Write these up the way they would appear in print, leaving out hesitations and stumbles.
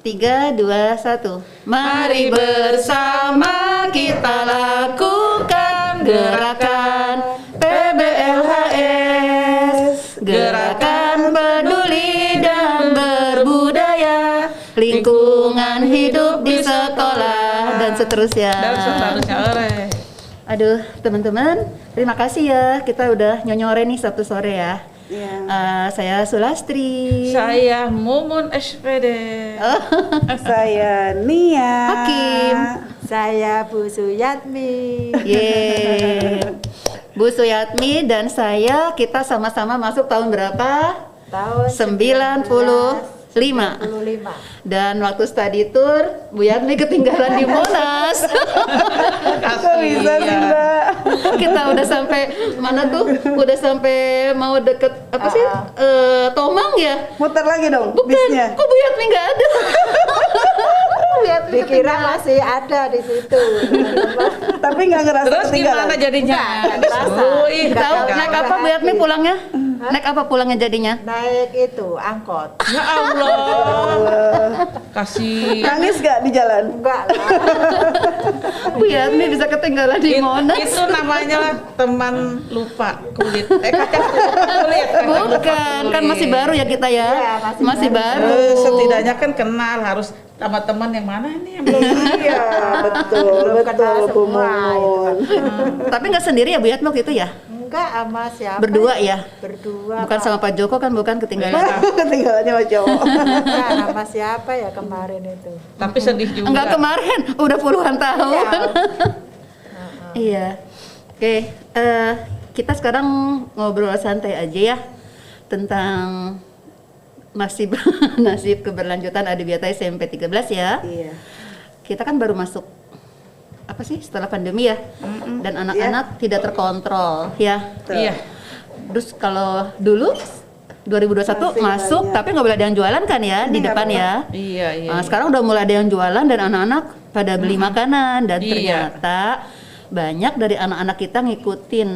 3, 2, 1. Mari bersama kita lakukan gerakan PBLHS, gerakan peduli dan berbudaya, lingkungan hidup di sekolah, dan seterusnya. Aduh, teman-teman, terima kasih ya. Kita udah nyonyore nih Sabtu sore ya. Saya Sulastri. Saya Mumun SPD. Saya Nia. Hakim. Saya Bu Suyatmi. Yeay. Bu Suyatmi dan saya, kita sama-sama masuk tahun berapa? Tahun 95. Dan waktu study tour, Bu Yatmi ketinggalan di Monas. Kok bisa sih, Mbak? Kita udah sampai mana tuh? Udah sampai mau deket apa sih? Tomang ya? Muter lagi dong Bukan, bisnya. kok Bu Yatmi nggak ada? Bu Yatmi Dikira ketinggalan. masih ada di situ. Tapi nggak ngerasa Terus ketinggalan. gimana jadinya? Tahu naik apa Bu Yatmi pulangnya? Naik apa pulangnya jadinya? Naik itu angkot. Ya Allah. Kasih. Nangis gak di jalan? Enggak lah. Bu Yatmi bisa ketinggalan di Monas. Itu namanya teman lupa kulit. Kacang kulit. Bukan, kan masih baru ya kita ya. Iya, masih baru. Setidaknya kan kenal, harus sama teman yang mana nih yang belum. Iya, betul, Belum kenal betul, Bu semua, Mumun. Tapi nggak sendiri ya Bu Yatmi waktu itu ya? Enggak sama siapa? Berdua ya? Berdua. Bukan sama Pak Joko kan, bukan ketinggalan. Ketinggalannya sama cowok. Enggak sama siapa ya kemarin itu. Tapi sedih juga. Enggak kemarin, udah puluhan tahun. Iya. Oke, kita sekarang ngobrol santai aja ya tentang nasib keberlanjutan Adiwiyata SMP 13 ya. Iya. Kita kan baru masuk apa sih setelah pandemi ya, dan anak-anak tidak terkontrol ya. Iya. Terus kalau dulu 2021 Masih masuk banyak. tapi nggak boleh ada yang jualan kan ya di Ini nggak depan boleh. ya. Iya, iya. Nah, sekarang udah mulai ada yang jualan dan anak-anak pada beli makanan, dan Iya. ternyata banyak dari anak-anak kita ngikutin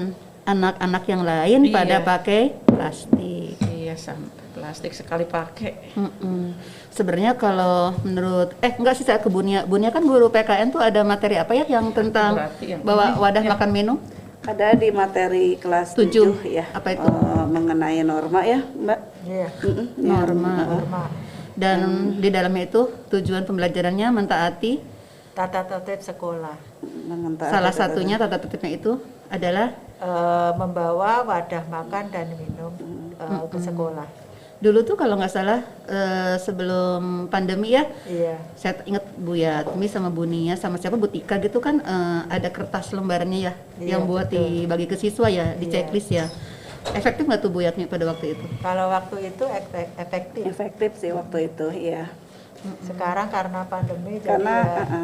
anak-anak yang lain Iya. pada pakai plastik. Iya, sampai plastik sekali pakai. Sebenarnya kalau menurut enggak sih, saya ke Bunia kan guru PKN tuh ada materi apa ya yang tentang Berarti yang bawa ini, wadah ya. makan minum? Ada di materi kelas 7 ya. Apa itu? Mengenai norma ya, Mbak. Iya. Norma. Norma. Dan di dalamnya itu tujuan pembelajarannya mentaati Tata tertib sekolah. salah satunya tata tertibnya itu adalah Membawa wadah makan dan minum ke sekolah. dulu tuh kalau nggak salah sebelum pandemi ya, Iya. saya ingat Bu Yatmi sama Bu Nia sama siapa Bu Tika gitu kan, ada kertas lembarannya ya, Iya, yang buat betul. dibagi ke siswa ya, di Iya. checklist ya. Efektif nggak tuh Bu Yatmi pada waktu itu? Kalau waktu itu efektif. Efektif sih waktu itu, iya. Sekarang karena pandemi Karena jadi ya,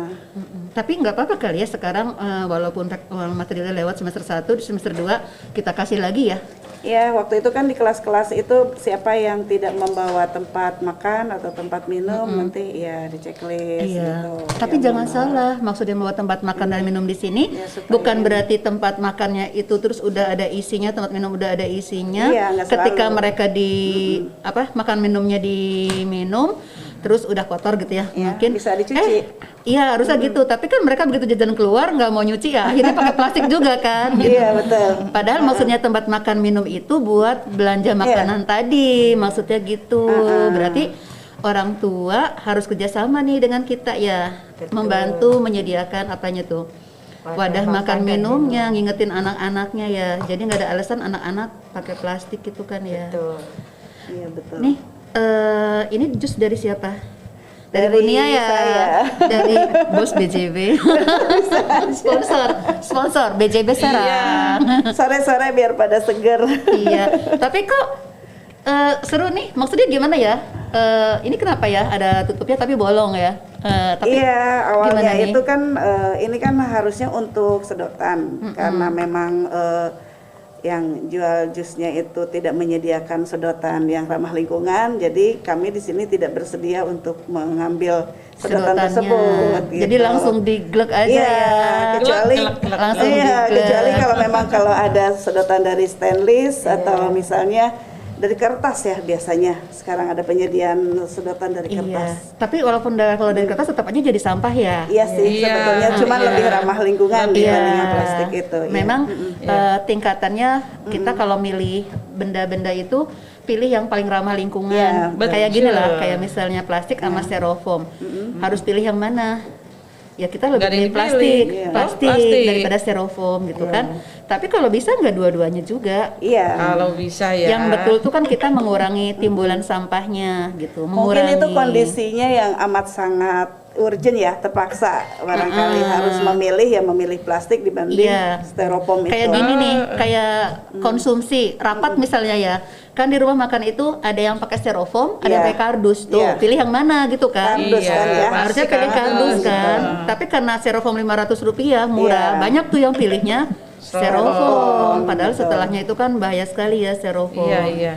Tapi nggak apa-apa kali ya sekarang, walaupun materialnya lewat semester 1, di semester 2 kita kasih lagi ya. ya waktu itu kan di kelas-kelas itu siapa yang tidak membawa tempat makan atau tempat minum nanti ya di checklist gitu. Tapi Ya, jangan membawa. salah, maksudnya membawa tempat makan dan minum di sini Ya, supaya- bukan berarti tempat makannya itu terus udah ada isinya, tempat minum udah ada isinya. Iya, nggak Ketika selalu. mereka makan minumnya diminum terus udah kotor gitu ya, Iya, mungkin bisa dicuci. Iya harusnya gitu, tapi kan mereka begitu jajan keluar nggak mau nyuci ya, akhirnya pakai plastik juga kan gitu. Iya, betul. Padahal maksudnya tempat makan minum itu buat belanja makanan tadi, maksudnya gitu. Berarti orang tua harus kerjasama nih dengan kita ya, Betul. membantu menyediakan apanya tuh, wadah makan dan minumnya, ngingetin anak-anaknya ya. Jadi nggak ada alasan anak-anak pakai plastik gitu kan ya. betul. Iya, betul. Nih, ini jus dari siapa? Dari Dari Bunia ya, saya. dari bos BJB. sponsor BJB Serang. Sore-sore biar pada seger. Iya, tapi kok seru nih, maksudnya gimana ya? Ini kenapa ya ada tutupnya tapi bolong ya? Tapi Iya, gimana awalnya nih? itu kan ini kan harusnya untuk sedotan karena memang yang jual jusnya itu tidak menyediakan sedotan yang ramah lingkungan, jadi kami di sini tidak bersedia untuk mengambil sedotan Sedotannya. tersebut. Jadi gitu. langsung diglek aja Iya, ya. kecuali Glek. Langsung iya, diglek. kecuali kalau memang kalau ada sedotan dari stainless atau misalnya dari kertas ya biasanya. Sekarang ada penyediaan sedotan dari Iya. kertas. Tapi walaupun kalau dari kertas tetap aja jadi sampah ya. Iya sih, Iya, sebetulnya cuma iya. lebih ramah lingkungan Iya. dibandingkan plastik itu. iya. Memang tingkatannya kita kalau milih benda-benda itu pilih yang paling ramah lingkungan. Iya, Kayak betul. gini lah, kayak misalnya plastik sama styrofoam. Harus pilih yang mana? Ya kita lebih Nggak ada pilih yang plastik, dipilih. Iya. plastik, Oh, plastik. daripada styrofoam gitu kan. Tapi kalau bisa nggak dua-duanya juga. Iya. Kalau bisa ya. Yang betul tuh kan kita mengurangi timbulan sampahnya gitu, Mungkin mengurangi. itu kondisinya yang amat sangat urgent ya, terpaksa barangkali harus memilih plastik dibanding Iya. styrofoam itu. Kayak gini nih, kayak konsumsi rapat misalnya ya. Kan di rumah makan itu ada yang pakai styrofoam, ada yang Iya. pakai kardus tuh. Iya. Pilih yang mana gitu kan? Kardus kan ya. Harusnya pasti pilih kardus kan. Heeh. Tapi karena styrofoam Rp500 murah, Iya. banyak tuh yang pilihnya styrofoam. Padahal betul. setelahnya itu kan bahaya sekali ya styrofoam. Iya, iya.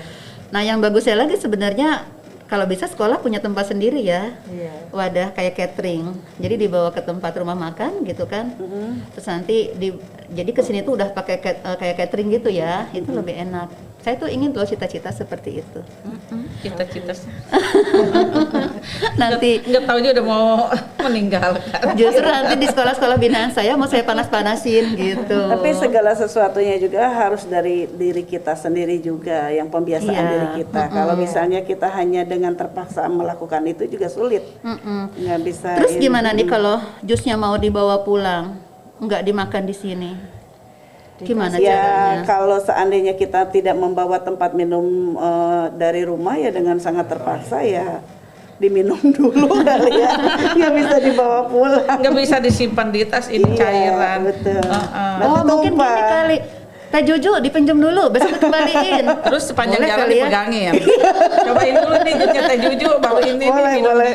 Nah, yang bagusnya lagi sebenarnya kalau bisa sekolah punya tempat sendiri ya. Iya. Wadah kayak catering. Jadi dibawa ke tempat rumah makan gitu kan. Terus nanti jadi ke sini tuh udah pakai kayak catering gitu ya. Itu lebih enak. Saya tuh ingin loh cita-cita seperti itu. Cita-cita. Nanti Nggak tahu juga udah mau meninggalkan. justru nanti di sekolah-sekolah binaan saya mau saya panas-panasin gitu. Tapi segala sesuatunya juga harus dari diri kita sendiri juga, yang pembiasaan Iya. diri kita. Kalau misalnya kita hanya dengan terpaksa melakukan itu juga sulit. Nggak bisa. Terus ini. gimana nih kalau jusnya mau dibawa pulang, nggak dimakan di sini? Gimana Ya caranya? kalau seandainya kita tidak membawa tempat minum dari rumah ya dengan sangat terpaksa ya diminum dulu kali ya, nggak bisa dibawa pulang. Nggak bisa disimpan di tas ini Iya, cairan. betul. Heeh. Oh, mungkin tumpah. gini kali. Teh Juju dipinjam dulu, besok dikembaliin. Terus sepanjang Boleh jalan kali ya? dipegangin. Cobain dulu nih jusnya Teh Juju, baru ini Boleh, nih minum boleh.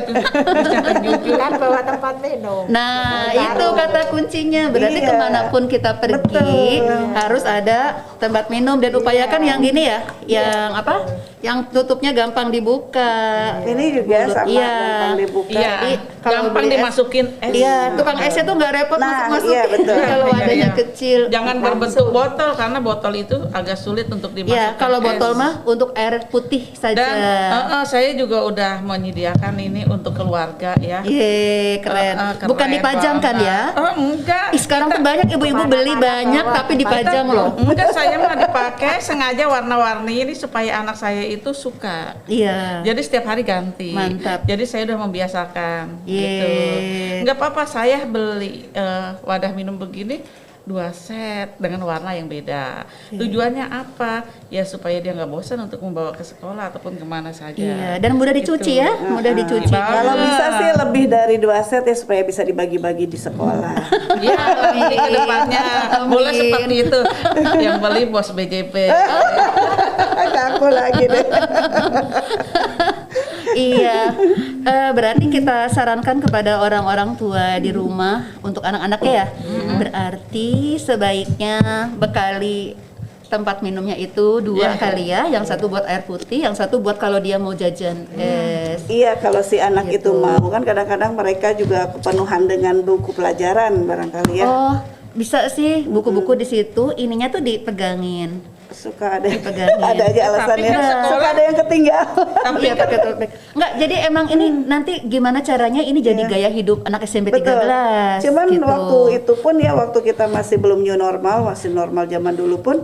jusnya Teh Juju. Kan bawa tempat minum. Nah, Baru. itu kata kuncinya. Berarti Iya. kemanapun kita pergi Betul. harus ada tempat minum dan upayakan yang gini ya, yang apa? Yang tutupnya gampang dibuka. Ini juga Mulut, sama iya. gampang dibuka. Iya, Jadi, kalau gampang beli es- dimasukin es. Iya, tukang esnya tuh nggak repot Nah, masuk-masukin iya, betul. kalau Iya, wadahnya iya. kecil. Jangan berbentuk botol karena botol itu agak sulit untuk dimasukkan. Ya, kalau es. botol mah untuk air putih saja. Dan saya juga udah menyediakan ini untuk keluarga ya. Iya, keren. Keren Bukan dipajang kan ya? banget. Enggak. Ih, sekarang tuh banyak ibu-ibu beli banyak tapi dipajang loh. Enggak, saya mah dipakai sengaja warna-warni ini supaya anak saya itu suka. Iya. Jadi setiap hari ganti. Mantap. Jadi saya udah membiasakan Yeay. gitu. Enggak apa-apa, saya beli wadah minum begini 2 set dengan warna yang beda. Tujuannya apa? Ya supaya dia nggak bosan untuk membawa ke sekolah ataupun kemana saja. Iya, dan mudah dicuci Gitu. ya, mudah dicuci. Bagus. Kalau bisa sih lebih dari 2 set ya supaya bisa dibagi-bagi di sekolah. Ya, nanti ke depannya boleh Amin. seperti itu. Yang beli bos BJP. Aku lagi deh. Iya, berarti kita sarankan kepada orang-orang tua di rumah untuk anak-anaknya ya. Berarti sebaiknya bekali tempat minumnya itu 2 Iya. kali ya, yang satu buat air putih, yang satu buat kalau dia mau jajan es. Iya, kalau si anak Gitu. itu mau kan kadang-kadang mereka juga kepenuhan dengan buku pelajaran barangkali ya. Oh, bisa sih buku-buku di situ ininya tuh dipegangin. Suka ada Dipegangin. ada aja alasannya. Tapi kan sekolah- Suka ada yang ketinggalan. Tapi Iya pakai tote bag. Enggak, jadi emang ini nanti gimana caranya ini jadi gaya hidup anak SMP 13. Cuman gitu. waktu itu pun ya waktu kita masih belum new normal, masih normal zaman dulu pun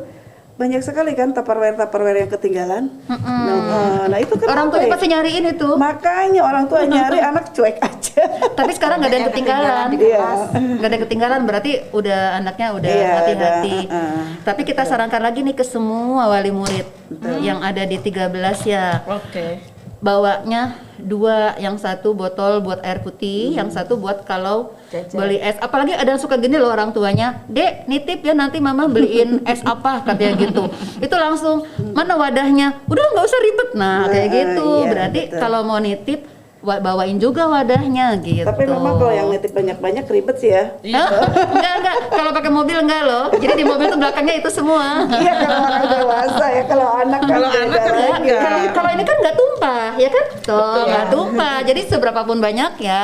banyak sekali kan tupperware yang ketinggalan. Nah, itu kan Orang apa tuanya ya? pasti nyariin itu. Makanya orang tua nyari anak cuek aja. Tapi sekarang nggak ada yang ketinggalan. Iya. Nggak ada yang ketinggalan berarti udah anaknya udah Iya, hati-hati. udah, Tapi kita sarankan lagi nih ke semua wali murid yang ada di 13 ya. oke. Bawanya 2, yang satu botol buat air putih, yang satu buat kalau Jajan. beli es. Apalagi ada yang suka gini loh orang tuanya, Dek nitip ya nanti mama beliin es apa katanya gitu. Itu langsung mana wadahnya, udah nggak usah ribet. Nah kayak gitu. iya, Berarti betul. kalau mau nitip bawain juga wadahnya gitu. Tapi memang kalau yang nitip banyak-banyak ribet sih ya. Hah? Enggak. Kalau pakai mobil enggak loh. Jadi di mobil tuh belakangnya itu semua. Iya kalau orang dewasa ya, kalau anak kan Kalau beda anak kan lagi. enggak. Kalau ini kan nggak tumpah, ya kan? Tuh nggak tumpah. Jadi seberapa pun banyak ya,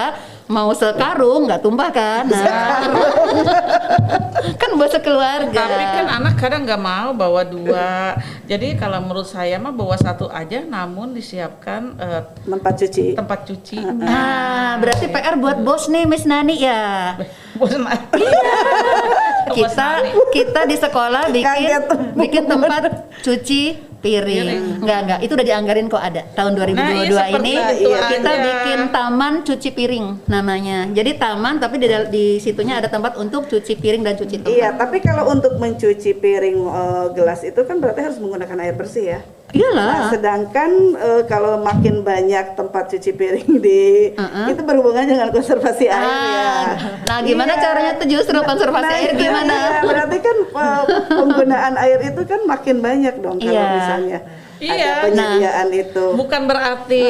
mau sekarung nggak tumpah kan? Nah, kan buat sekeluarga. Tapi kan anak kadang nggak mau bawa 2. Jadi kalau menurut saya mah bawa 1 aja, namun disiapkan Tempat cuci. tempat cuci. Nah, berarti PR buat bos nih, Miss Nani ya. Bosan Kita di sekolah Kaget. bikin tempat cuci piring. Enggak, itu udah dianggarin kok ada. Tahun 2022 Nah, iya, ini seperti itu kita aja. bikin taman cuci piring namanya. Jadi taman tapi di situnya ada tempat untuk cuci piring dan cuci tempat. Iya, tapi kalau untuk mencuci piring gelas itu kan berarti harus menggunakan air bersih ya. Nah, Iyalah. sedangkan kalau makin banyak tempat cuci piring itu berhubungan dengan konservasi air ya. Nah, gimana Iya. caranya tuh justru konservasi Nah, air itu gimana? dia. Berarti kan penggunaan air itu kan makin banyak dong kalau Iya. misalnya Iya. ada penyediaan itu. Bukan berarti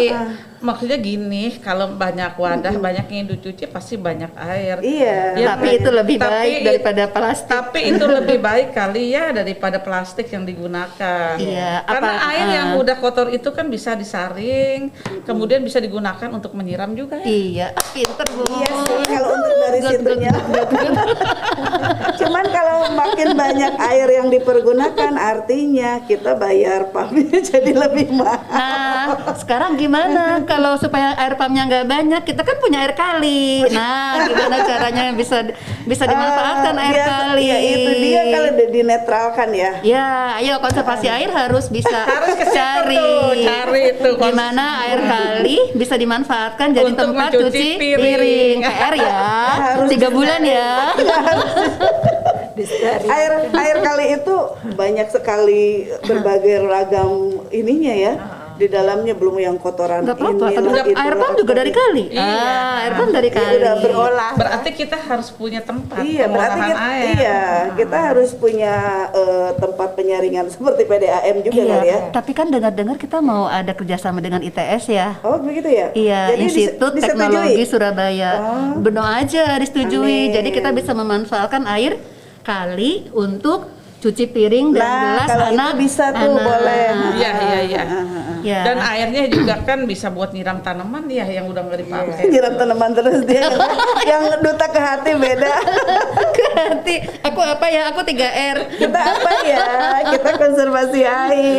maksudnya gini, kalau banyak wadah banyak yang dicuci pasti banyak air. Iya. Ya, Tapi itu lebih tapi- baik daripada plastik. Tapi itu lebih baik kali ya daripada plastik yang digunakan. Iya, Karena apa- air yang udah kotor itu kan bisa disaring, kemudian bisa digunakan untuk menyiram juga ya. Iya, pinter Bu. Iya sih kalau untuk dari Good, situnya. Cuman kalau makin banyak air yang dipergunakan artinya kita bayar pumpnya jadi lebih mahal. Nah, sekarang gimana kalau supaya air pumpnya nggak banyak? Kita kan punya air kali. Nah, gimana caranya bisa dimanfaatkan air kali? Ya itu dia kalau dinetralkan ya. Ya, ayo konservasi air harus bisa Harus ke situ cari. tuh, cari itu Gimana air kali bisa dimanfaatkan jadi Untuk tempat mencuci cuci piring. piring. PR ya. Harus 3 bulan ya. Air kali itu banyak sekali berbagai ragam ininya ya. Di dalamnya belum yang kotoran Nggak apa-apa, ini tapi lah, itu air lah, pump juga apa dari gitu. kali. Iya. Air pump dari Dia kali. udah berolah. Berarti kita harus punya tempat Iya, berarti pengolahan kita, air. iya, kita harus punya tempat penyaringan seperti PDAM juga Iya, kali ya. tapi kan dengar-dengar kita mau ada kerjasama dengan ITS ya. Oh begitu ya? Iya, Jadi Institut disetujui? Teknologi Surabaya. Oh. Benar aja disetujui. Amin. Jadi kita bisa memanfaatkan air kali untuk cuci piring dan Nah, gelas kalau itu anak. bisa tuh, boleh. Iya, iya, iya. Ya. Dan airnya juga kan bisa buat nyiram tanaman ya yang udah nggak dipakai. Nyiram tanaman terus dia yang duta ke hati beda. Berarti aku apa ya? Aku 3R. Kita apa ya? Kita konservasi air.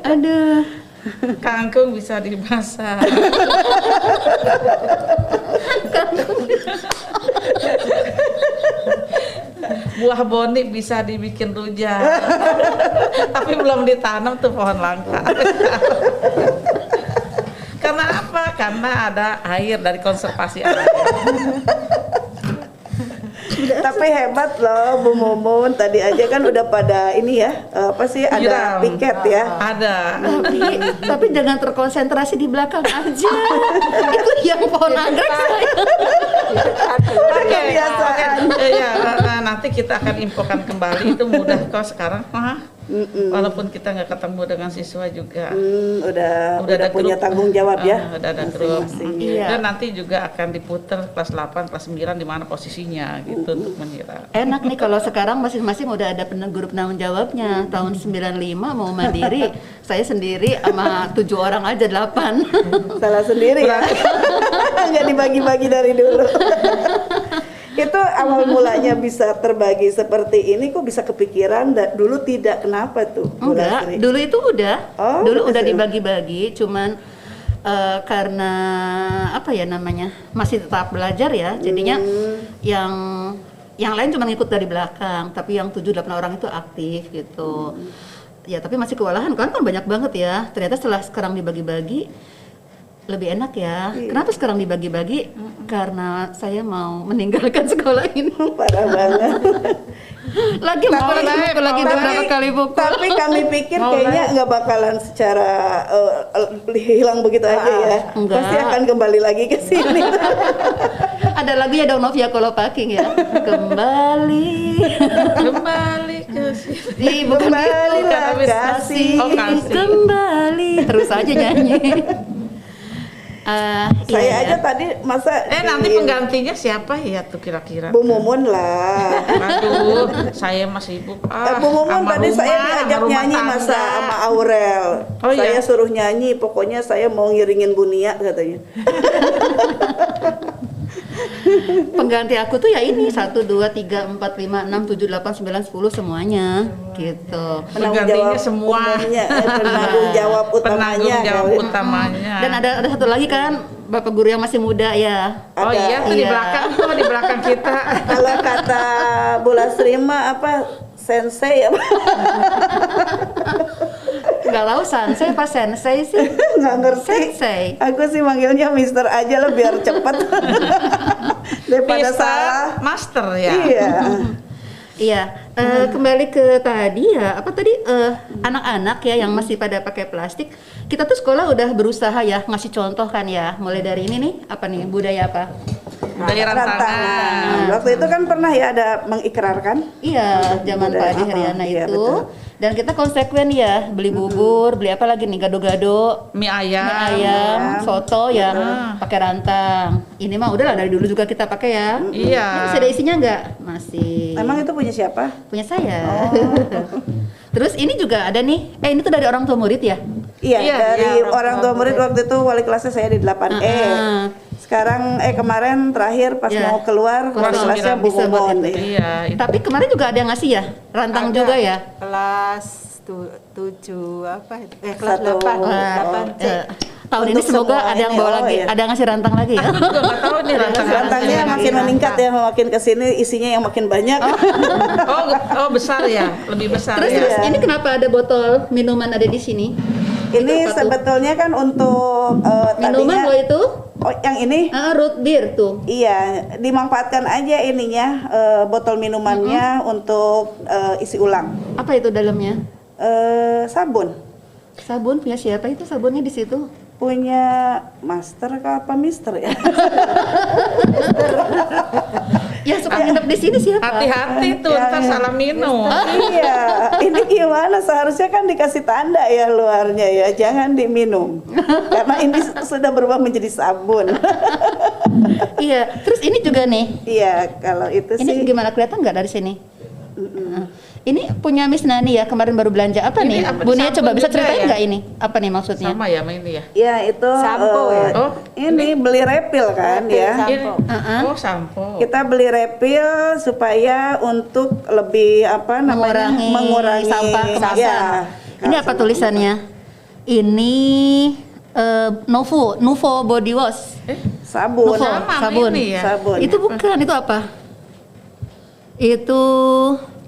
Aduh. Kangkung bisa dimasak. Buah boni bisa dibikin rujak. Tapi belum ditanam tuh pohon langka. Karena apa? Karena ada air dari konservasi air. Tapi hebat loh Bu Mumun. Tadi aja kan udah pada ini ya, apa sih ada Nyiram. piket ya. Ada. Tapi jangan terkonsentrasi di belakang aja. Itu yang pohon anggrek saya. Oke, Kebiasaan. Iya, nanti kita akan infokan kembali itu mudah kok sekarang. Walaupun kita nggak ketemu dengan siswa juga. Udah ada punya grup. tanggung jawab ya. Udah ada grup. Masing-masing. Iya. Dan nanti juga akan diputer kelas 8, kelas 9 di mana posisinya gitu untuk menyiram. Enak nih kalau sekarang masing-masing udah ada guru penanggung jawabnya. Tahun 95 mau mandiri, saya sendiri sama 7 orang aja 8. Salah sendiri ya. Nggak dibagi-bagi dari dulu. Itu awal mulanya bisa terbagi seperti ini kok bisa kepikiran dulu tidak, kenapa tuh? Bu Enggak, Lasri? dulu itu udah. Oh, Dulu udah udah sih. dibagi-bagi, cuman karena apa ya namanya? Masih tetap belajar ya. Jadinya yang lain cuma ngikut dari belakang, tapi yang 7-8 orang itu aktif gitu. Ya, tapi masih kewalahan kan banyak banget ya. Ternyata setelah sekarang dibagi-bagi lebih enak ya. Kenapa sekarang dibagi-bagi? Karena saya mau meninggalkan sekolah ini. Parah banget. Lagi beberapa kali pukul. Tapi kami pikir Mau kayaknya nggak bakalan secara hilang begitu aja ya. Enggak. Pasti akan kembali lagi ke sini. Ada lagunya dong Novia Kolopaking ya. Kembali. Kembali ke sini. Ih, bukan Kembali gitu. lah, kasih. Oh, kasih. Kembali. Terus aja nyanyi. Saya iya, aja ya. tadi masa Nanti di- penggantinya siapa ya tuh kira-kira? Bu Mumun lah. Aduh, saya masih sibuk. Bu Mumun sama tadi saya rumah, diajak sama rumah nyanyi tangga. masa sama Aurel. Oh, Saya iya? suruh nyanyi, pokoknya saya mau ngiringin Bunia katanya. Pengganti aku tuh ya ini 1, 2, 3, 4, 5, 6, 7, 8, 9, 10 semuanya gitu. Penggantinya semua. Penanggung jawab utamanya. Penanggung jawab kali. utamanya. Dan ada satu lagi kan Bapak guru yang masih muda ya. Oh Ada. iya tuh di Iya. belakang tuh di belakang kita. Kalau kata Bu Lasri mah apa sensei ya? Nggak tahu sensei apa sensei sih. Nggak ngerti. Sensei. Aku sih manggilnya Mister aja lah biar cepet daripada Mister, salah. master ya. Iya. Iya, kembali ke tadi ya, apa tadi anak-anak ya yang masih pada pakai plastik. Kita tuh sekolah udah berusaha ya ngasih contoh kan ya, mulai dari ini nih, apa nih budaya apa? Budaya rantangan. Waktu itu kan pernah ya ada mengikrarkan. Iya, zaman Budaya, Pak Adi Haryana iya, itu. betul. Dan kita konsekuen ya, beli bubur, beli apa lagi nih, gado-gado, Mie ayam. mie ayam, soto ya, Betul. pakai rantang. Ini mah udah lah dari dulu juga kita pakai ya. Iya. Ini masih ada isinya nggak? Masih. Emang itu punya siapa? Punya saya. Oh. Terus ini juga ada nih, ini tuh dari orang tua murid ya? Iya, Iya, dari iya, orang tua murid waktu itu wali kelasnya saya di 8E. Sekarang kemarin terakhir pas Iya. mau keluar wali Kosong, kelasnya Bu bisa buat Momon. itu. Iya, itu. Tapi kemarin juga ada yang ngasih ya? Rantang Ada juga ya? Kelas 7 apa itu? Kelas Satu. 8, Wah, 8C. tahun ini Untuk semoga semua ada yang ini, bawa oh, lagi, iya. ada yang ngasih rantang lagi ya? Aku juga nggak tahu nih rantangan. Rantangnya makin meningkat ya, makin kesini isinya yang makin banyak. Oh besar ya, lebih besar Terus ya. terus ini kenapa ada botol minuman ada di sini? Ini Itu apa tuh? sebetulnya kan untuk Minuman tadinya, lo itu? oh yang ini Root beer tuh. iya dimanfaatkan aja ininya botol minumannya untuk isi ulang. Apa itu dalamnya? Sabun Sabun punya siapa itu sabunnya di situ? punya master kah apa mister ya? Ya suka nginep di sini siapa? Hati-hati tuh, Ya, ntar ya. salah minum. Iya, ini gimana seharusnya kan dikasih tanda ya luarnya ya, jangan diminum karena ini sudah berubah menjadi sabun. Iya. Terus ini juga nih. Iya, kalau itu Ini sih gimana kelihatan nggak dari sini? Ini punya Miss Nani ya, kemarin baru belanja apa Ini nih? apa, Bu Nia coba sabun bisa juga ceritain ya? nggak ini? Apa nih maksudnya? Sama ya sama ini ya. ya itu Sampo ya? Oh, ini beli refill kan Refill ya. sampo. Ini, oh sampo. Kita beli refill supaya untuk lebih apa namanya Mengurangi sampah kemasan. Ya, Ini apa tulisannya? Ini Nuvo Body Wash. sabun. Nuvo sama sabun. ini ya. Sabun. Itu bukan, itu apa?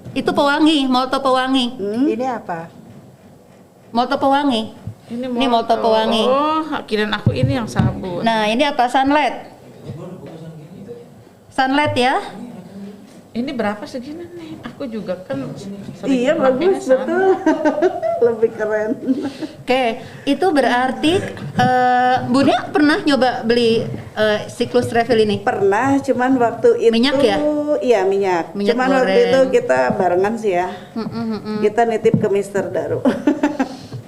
Itu pewangi, molto pewangi. Ini apa? Molto pewangi. Ini molto pewangi. Oh, kirain aku ini yang sabun. Nah, ini apa? Sunlight. Sunlight ya. Ini berapa segini nih? Aku juga kan sering Iya pakainya bagus sana. betul. Lebih keren. Oke, itu berarti Bu Nia pernah nyoba beli siklus refill ini? Pernah, cuman waktu itu Minyak ya? Iya minyak. Minyak Cuman waktu goreng. itu kita barengan sih ya. Kita nitip ke Mister Daru.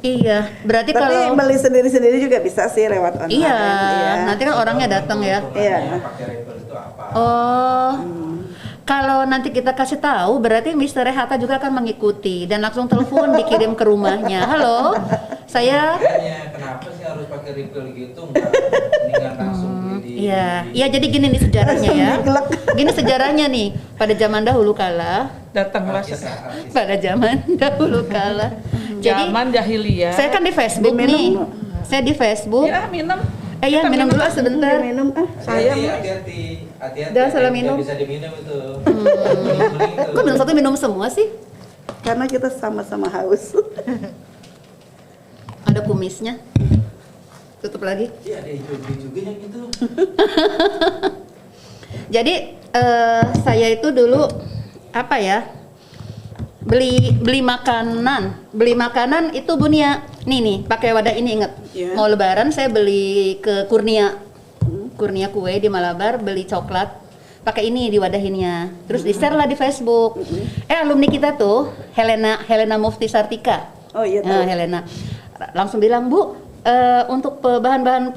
Iya, berarti Tapi kalau beli sendiri-sendiri juga bisa sih lewat online. iya, nanti kan orangnya datang ya. Iya. Oh, kalau nanti kita kasih tahu, berarti Mister Rehata juga akan mengikuti dan langsung telepon dikirim ke rumahnya. Halo, saya. Kenapa sih harus pakai refill gitu? Nggak mendingan langsung beli di. Iya, iya. Jadi gini nih sejarahnya ya. Diglek. Gini sejarahnya nih. Pada zaman dahulu kala, Datanglah pada zaman dahulu kala. Jadi zaman jahiliyah. saya kan di Facebook Diminum. nih. Saya di Facebook. Ya minum. Ya Kita minum dulu sebentar. Minum Saya hati-hati. Jangan salah minum. Bisa diminum itu. Kuning-kuning itu. Kok minum satu minum semua sih? karena kita sama-sama haus. Ada kumisnya. Tutup lagi. Iya ada hijau-hijau juga yang itu. Jadi saya itu dulu apa ya? Beli makanan itu Bu Nia. Nih pakai wadah ini inget. Iya. Mau lebaran saya beli ke Kurnia Kue di Malabar, beli coklat pakai ini di wadahinnya. Terus di-share lah di Facebook. Alumni kita tuh Helena Mufti Sartika. Oh iya Nah, tahu. Helena langsung bilang, "Bu, untuk bahan-bahan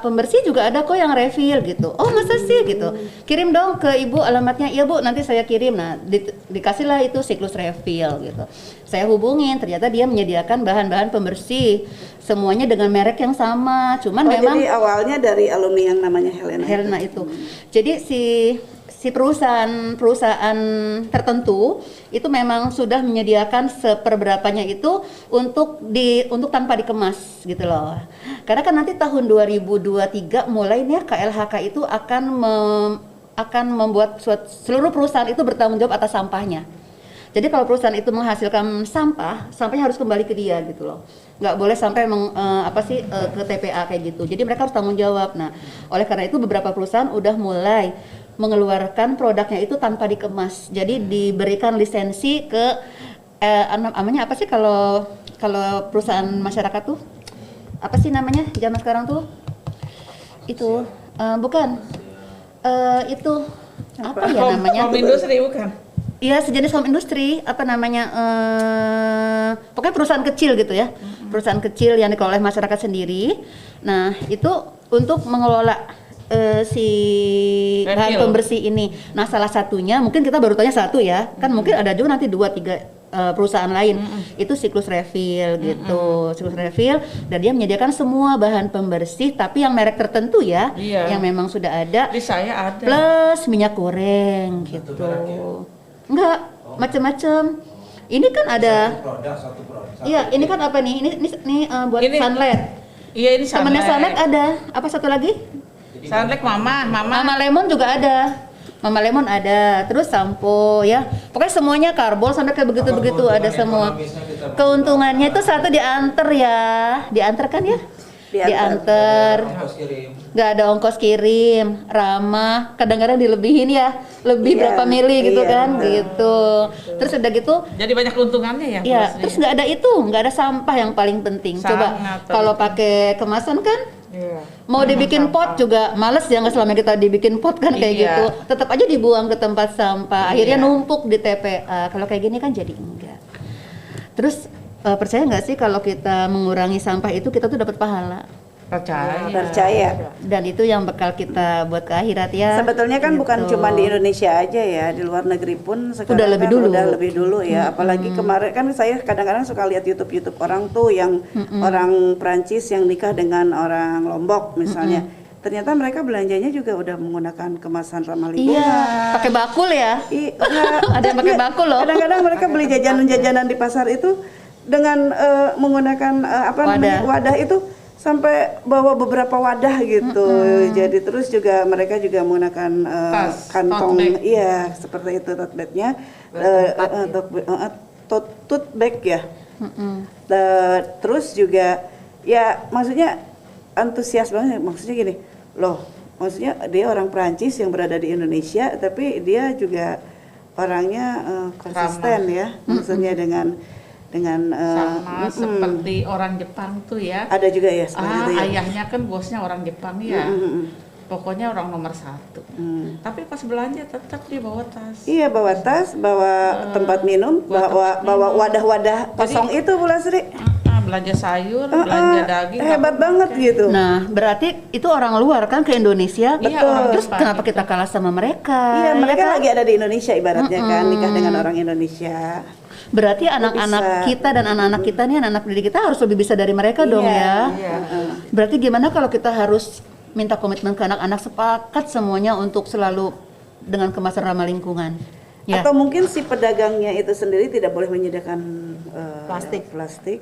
pembersih juga ada kok yang refill gitu. Oh masa sih gitu? Kirim dong ke ibu alamatnya. Iya bu, nanti saya kirim. Nah dikasihlah itu siklus refill gitu. Saya hubungin, ternyata dia menyediakan bahan-bahan pembersih semuanya dengan merek yang sama. Cuman memang jadi awalnya dari alumni yang namanya Helena itu. Jadi si perusahaan tertentu itu memang sudah menyediakan seperberapanya itu untuk tanpa dikemas gitu loh. Karena kan nanti tahun 2023 mulai nih KLHK itu akan membuat seluruh perusahaan itu bertanggung jawab atas sampahnya. Jadi kalau perusahaan itu menghasilkan sampahnya harus kembali ke dia gitu loh. Nggak boleh sampai ke TPA kayak gitu. Jadi mereka harus tanggung jawab. Nah, oleh karena itu beberapa perusahaan udah mulai mengeluarkan produknya itu tanpa dikemas. Jadi diberikan lisensi ke namanya apa sih kalau perusahaan masyarakat tuh apa sih namanya zaman sekarang tuh itu bukan itu apa ya namanya home industry bukan? Iya sejenis home industry apa namanya pokoknya perusahaan kecil gitu ya, perusahaan kecil yang dikelola oleh masyarakat sendiri. Nah itu untuk mengelola si bahan pembersih ini. Nah salah satunya mungkin kita baru tanya satu ya, kan mungkin ada juga nanti 2-3 perusahaan lain. Itu siklus refill gitu, siklus refill, dan dia menyediakan semua bahan pembersih tapi yang merek tertentu ya, yang memang sudah ada. Di saya ada. Plus minyak goreng gitu. Enggak, macam-macam. Ini kan ada. Satu produk. Iya, ini kan apa nih? Ini buat sunlight. Iya ini sunlight. Temennya sunlight ada. Apa satu lagi? Sunlight Mama Lemon juga ada. Mama Lemon ada. Terus sampo ya. Pokoknya semuanya karbol sampai kayak begitu-begitu ada semua. Keuntungannya itu satu diantar ya. Diantar kan ya? Diantar. Nggak ada ongkos kirim, ramah, kadang-kadang dilebihin ya, lebih berapa mili gitu kan, gitu. Terus udah gitu. Jadi banyak keuntungannya ya. Iya. Terus nggak ada sampah yang paling penting. Coba kalau pakai kemasan kan, mau dibikin pot juga males ya, nggak selama kita dibikin pot kan kayak gitu. Tetap aja dibuang ke tempat sampah. Akhirnya numpuk di TPA. Kalau kayak gini kan jadi enggak. Terus percaya nggak sih kalau kita mengurangi sampah itu kita tuh dapat pahala? Percaya. Dan itu yang bekal kita buat ke akhirat ya. Sebetulnya kan bukan cuma di Indonesia aja ya, di luar negeri pun sekarang udah lebih dulu ya. Apalagi kemarin kan saya kadang-kadang suka lihat YouTube orang tuh yang orang Prancis yang nikah dengan orang Lombok misalnya. Ternyata mereka belanjanya juga udah menggunakan kemasan ramah lingkungan. Iya, pakai bakul ya. Ada yang pakai bakul loh. Kadang-kadang mereka beli jajanan-jajanan di pasar itu dengan menggunakan wadah itu sampai bawa beberapa wadah gitu. Jadi terus juga mereka juga menggunakan kantong seperti itu tote bag-nya, tote bag ya. Terus juga ya maksudnya antusias banget, maksudnya gini loh, maksudnya dia orang Prancis yang berada di Indonesia tapi dia juga orangnya konsisten ya, maksudnya dengan sama seperti orang Jepang tuh ya. Ada juga ya seperti itu ya. Ayahnya kan bosnya orang Jepang ya. Pokoknya orang nomor 1. Tapi pas belanja tetap dia bawa tas. Iya bawa tas, bawa tempat minum, bawa wadah-wadah kosong itu Bu Lasri. Belanja sayur, belanja daging. Hebat banget gitu. Nah berarti itu orang luar kan ke Indonesia. Betul. Terus kenapa kita kalah sama mereka? Iya mereka lagi ada di Indonesia ibaratnya kan, nikah dengan orang Indonesia. Berarti anak-anak kita dan anak-anak kita nih, anak-anak didik kita harus lebih bisa dari mereka dong ya. Berarti gimana kalau kita harus minta komitmen ke anak-anak, sepakat semuanya untuk selalu dengan kemasan ramah lingkungan? Ya. Atau mungkin si pedagangnya itu sendiri tidak boleh menyediakan plastik.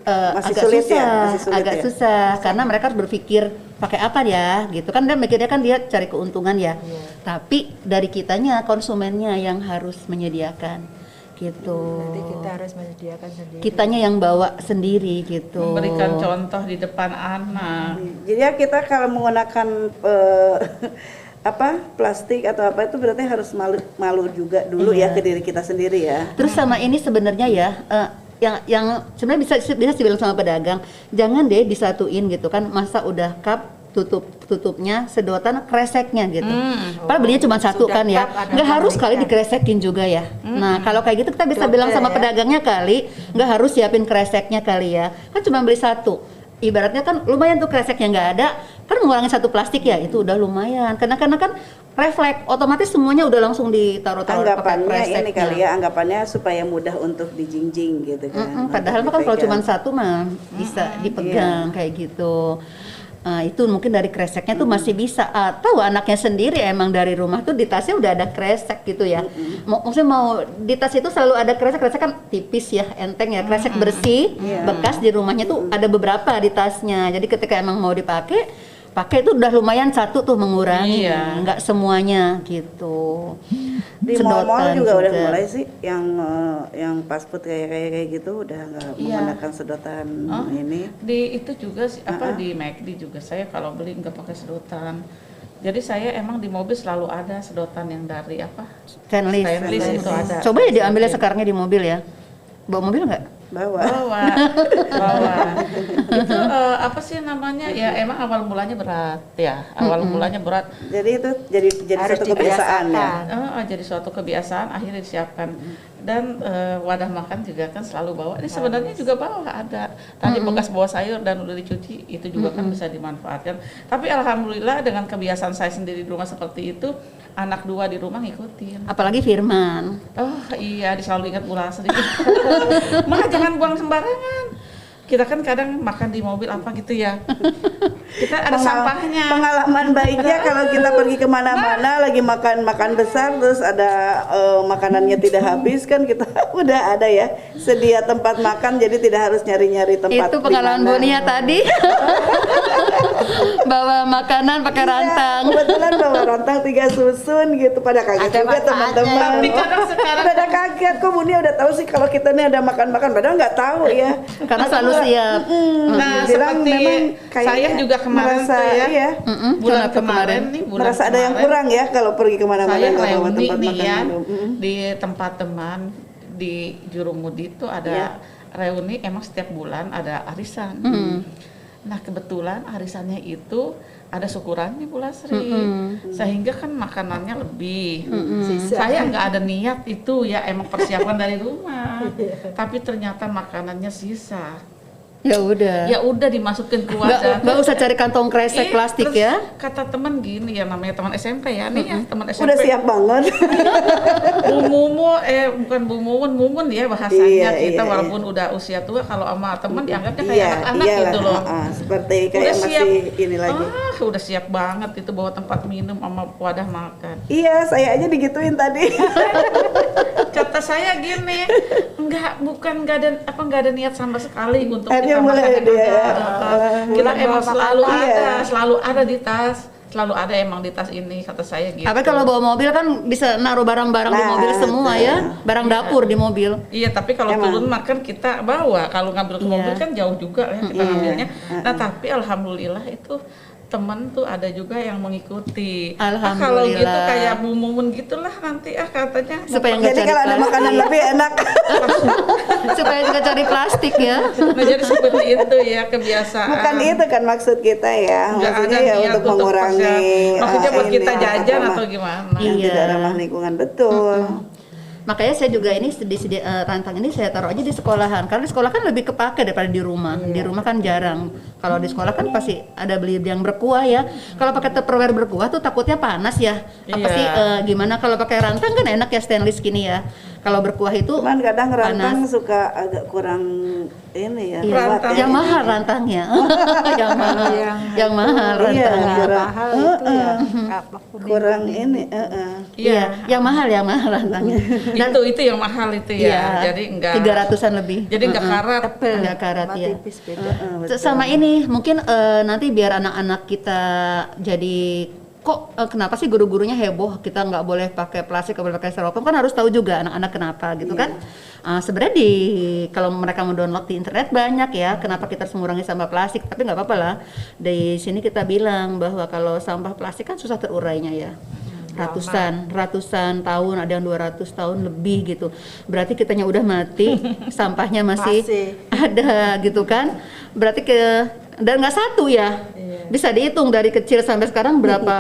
Masih sulit ya. Agak susah karena mereka harus berpikir pakai apa ya gitu kan, dan mikirnya kan dia cari keuntungan ya. Tapi dari kitanya, konsumennya yang harus menyediakan gitu. Nanti kita harus menyediakan sendiri. Kitanya yang bawa sendiri gitu. Memberikan contoh di depan anak. Jadi ya kita kalau menggunakan plastik atau apa itu berarti harus malu juga dulu ya ke diri kita sendiri ya. Terus sama ini sebenarnya ya yang sebenarnya bisa dibilang sama pedagang, jangan deh disatuin gitu kan, masa udah cup tutupnya sedotan kreseknya gitu. Padahal belinya cuma satu kan ya. Nggak harus kali dikresekin juga ya. Nah kalau kayak gitu kita bisa bilang sama pedagangnya kali, nggak harus siapin kreseknya kali ya. Kan cuma beli satu. ibaratnya kan lumayan tuh kreseknya nggak ada, kan ngurangin satu plastik ya itu udah lumayan. Karena kan refleks, otomatis semuanya udah langsung ditaruh-taruh pakai Anggapannya kreseknya. ini kali ya, anggapannya supaya mudah untuk dijinjing gitu kan. Padahal untuk mah kan kalau dipegang. cuma satu mah bisa dipegang kayak gitu. Itu mungkin dari kreseknya tuh masih bisa, atau anaknya sendiri emang dari rumah tuh di tasnya udah ada kresek gitu ya. Maksudnya mau di tas itu selalu ada kresek kan tipis ya, enteng ya, kresek bersih bekas di rumahnya tuh ada beberapa di tasnya. Jadi ketika emang mau pakai itu udah lumayan satu tuh mengurangi, nggak semuanya gitu. Di mall-mall juga udah mulai sih yang fast food kayak gitu udah nggak menggunakan sedotan ini. Di itu juga sih di McD juga saya kalau beli nggak pakai sedotan. Jadi saya emang di mobil selalu ada sedotan yang dari stainless itu ada. Coba ya diambilnya sekarangnya di mobil ya. Bawa mobil nggak? Bawa. Itu apa sih namanya ya, emang awal mulanya berat ya, mulanya berat. Jadi itu jadi Harus satu kebiasaan ya. Jadi suatu kebiasaan akhirnya disiapkan. Dan wadah makan juga kan selalu bawa. Ini sebenarnya juga bawa ada. Tadi bekas bawa sayur dan udah dicuci, itu juga kan bisa dimanfaatkan. Tapi alhamdulillah dengan kebiasaan saya sendiri di rumah seperti itu, anak 2 di rumah ngikutin. Apalagi Firman. Oh iya, selalu ingat Bu Lasri. Mah jangan buang sembarangan. Kita kan kadang makan di mobil apa gitu ya. Kita ada sampahnya. Pengalaman baiknya kalau kita pergi kemana-mana lagi makan besar terus ada makanannya tidak habis kan kita udah ada ya sedia tempat makan, jadi tidak harus nyari-nyari tempat. Itu pengalaman Bonia tadi. Bawa makanan pakai rantang. Kebetulan bawa rantang 3 susun gitu, pada kaget Ada juga manfaatnya. teman-teman. Tapi kadang sekarang pada kaget kok Bunia udah tahu sih kalau kita ini ada makan-makan, padahal nggak tahu ya. Karena selalu siap. Nah, Bilang seperti memang kayaknya saya juga kemarin merasa, tuh ya. iya, Bulan Kenapa kemarin nih, merasa ada yang kurang ya kalau pergi kemana-mana Saya nggak bawa reuni tempat nih makan ya minum. di tempat teman di Jurumudi itu ada reuni, emang setiap bulan ada arisan. Nah kebetulan arisannya itu ada syukurannya Bu Lasri, sehingga kan makanannya lebih. Saya nggak ada niat itu ya, emang persiapan dari rumah, tapi ternyata makanannya sisa. Ya udah Dimasukin ke wadah. nggak usah cari kantong kresek plastik terus ya. Kata teman gini ya, namanya teman SMP ya, nih ya teman SMP. Udah siap banget. Bu Mumu, bukan Bu Mumun ya bahasanya Iya, kita iya, walaupun udah usia tua, kalau sama teman dianggapnya kayak Iya, anak-anak iyalah, gitu loh. seperti kayak Udah masih ini lagi. Udah siap banget itu bawa tempat minum sama wadah makan. Iya, saya aja digituin tadi. Kata saya gini, nggak ada niat sama sekali untuk Akhirnya kita mulai makan dia. kita emang selalu Iya. ada di tas, selalu ada emang di tas ini, kata saya gitu. Apa kalau bawa mobil kan bisa naruh barang-barang di Nah, mobil semua ya, barang dapur di mobil. Iya, tapi kalau Emang. turun makan kita bawa. Kalau ngambil ke mobil kan jauh juga ya kita ngambilnya. Nah, tapi alhamdulillah itu teman tuh ada juga yang mengikuti. Kalau gitu Alhamdulillah. kayak Bu Mumun gitulah nanti katanya. Supaya nggak Jadi cari kalau ada plastik. makanan lebih enak. Supaya nggak cari plastik ya. Nah, jadi seperti itu ya kebiasaan. Bukan itu kan maksud kita ya. Nggak Maksudnya ada ya niat untuk mengurangi. persiapan. Maksudnya buat ini, kita jajan apa, atau gimana? yang Iya. tidak ramah lingkungan, betul. Makanya saya juga ini rantang ini saya taruh aja di sekolahan, karena di sekolah kan lebih kepake daripada di rumah. Di rumah kan jarang. Kalau di sekolah kan pasti ada beli yang berkuah ya. Kalau pakai Tupperware berkuah tuh takutnya panas ya. Apa Iya. sih gimana kalau pakai rantang kan enak ya, stainless gini ya. Kalau berkuah itu Cuman kadang rantang panas. suka agak kurang ini ya. Iya, kuat ya. yang mahal rantangnya. yang mahal. Yang mahal Iya, rantangnya. kurang. mahal itu ya apa kuning. Kurang ini. Iya, yang mahal rantangnya. Itu yang mahal itu ya. Iya, Jadi enggak 300-an lebih. Jadi enggak karat. Enggak karat Sama ya. tipis beda. Sama ini mungkin nanti biar anak-anak kita jadi kok kenapa sih guru-gurunya heboh kita nggak boleh pakai plastik, nggak boleh pakai styrofoam, kan harus tahu juga anak-anak kenapa gitu kan. Sebenarnya kalau mereka mau download di internet banyak ya kenapa kita harus mengurangi sampah plastik, tapi nggak apa-apa lah. Di sini kita bilang bahwa kalau sampah plastik kan susah terurainya ya. Ratusan tahun, ada yang 200 tahun lebih gitu. Berarti kitanya udah mati, sampahnya masih ada gitu kan. Berarti dan nggak satu ya. Bisa dihitung dari kecil sampai sekarang berapa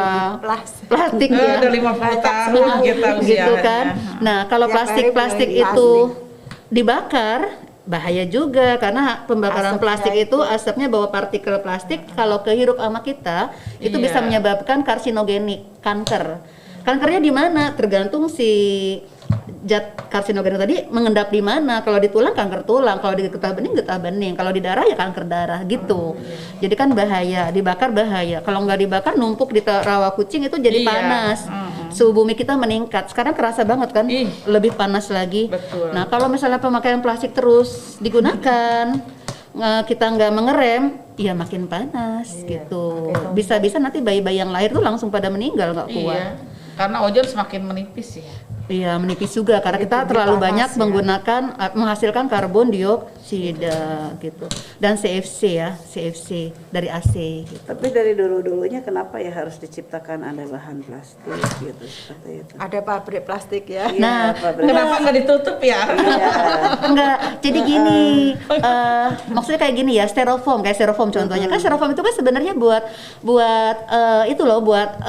plastik ya. Udah 50 tahun kita usianya. Gitu kan. Nah, kalau Tiap hari plastik-plastik beli itu dibakar bahaya juga karena pembakaran Asapnya plastik itu asapnya bawa partikel plastik, kalau kehirup sama kita itu Iya. bisa menyebabkan karsinogenik, kanker. Kankernya di mana? Tergantung si zat karsinogen tadi mengendap di mana. Kalau di tulang kanker tulang, kalau di getah bening, kalau di darah ya kanker darah gitu. Jadi kan bahaya, dibakar bahaya. Kalau nggak dibakar numpuk di rawa kucing itu jadi Iya. panas. Suhu bumi kita meningkat. Sekarang kerasa banget kan? Ih. Lebih panas lagi. Betul. Nah, kalau misalnya pemakaian plastik terus digunakan, kita nggak mengerem, ya makin panas gitu. Bisa-bisa nanti bayi-bayi yang lahir tuh langsung pada meninggal nggak kuat. Iya. Karena ozon semakin menipis ya. Iya, menipis juga karena kita terlalu banyak menggunakan menghasilkan karbon dioksida gitu. Dan CFC ya, CFC dari AC gitu. Tapi dari dulu-dulunya kenapa ya harus diciptakan ada bahan plastik gitu seperti itu? Ada pabrik plastik ya. Iya, Nah, pabrik. Kenapa nggak ditutup ya? Iya. Enggak, jadi gini, maksudnya kayak gini ya, styrofoam, kayak styrofoam contohnya. Kan styrofoam itu kan sebenarnya buat itu loh, buat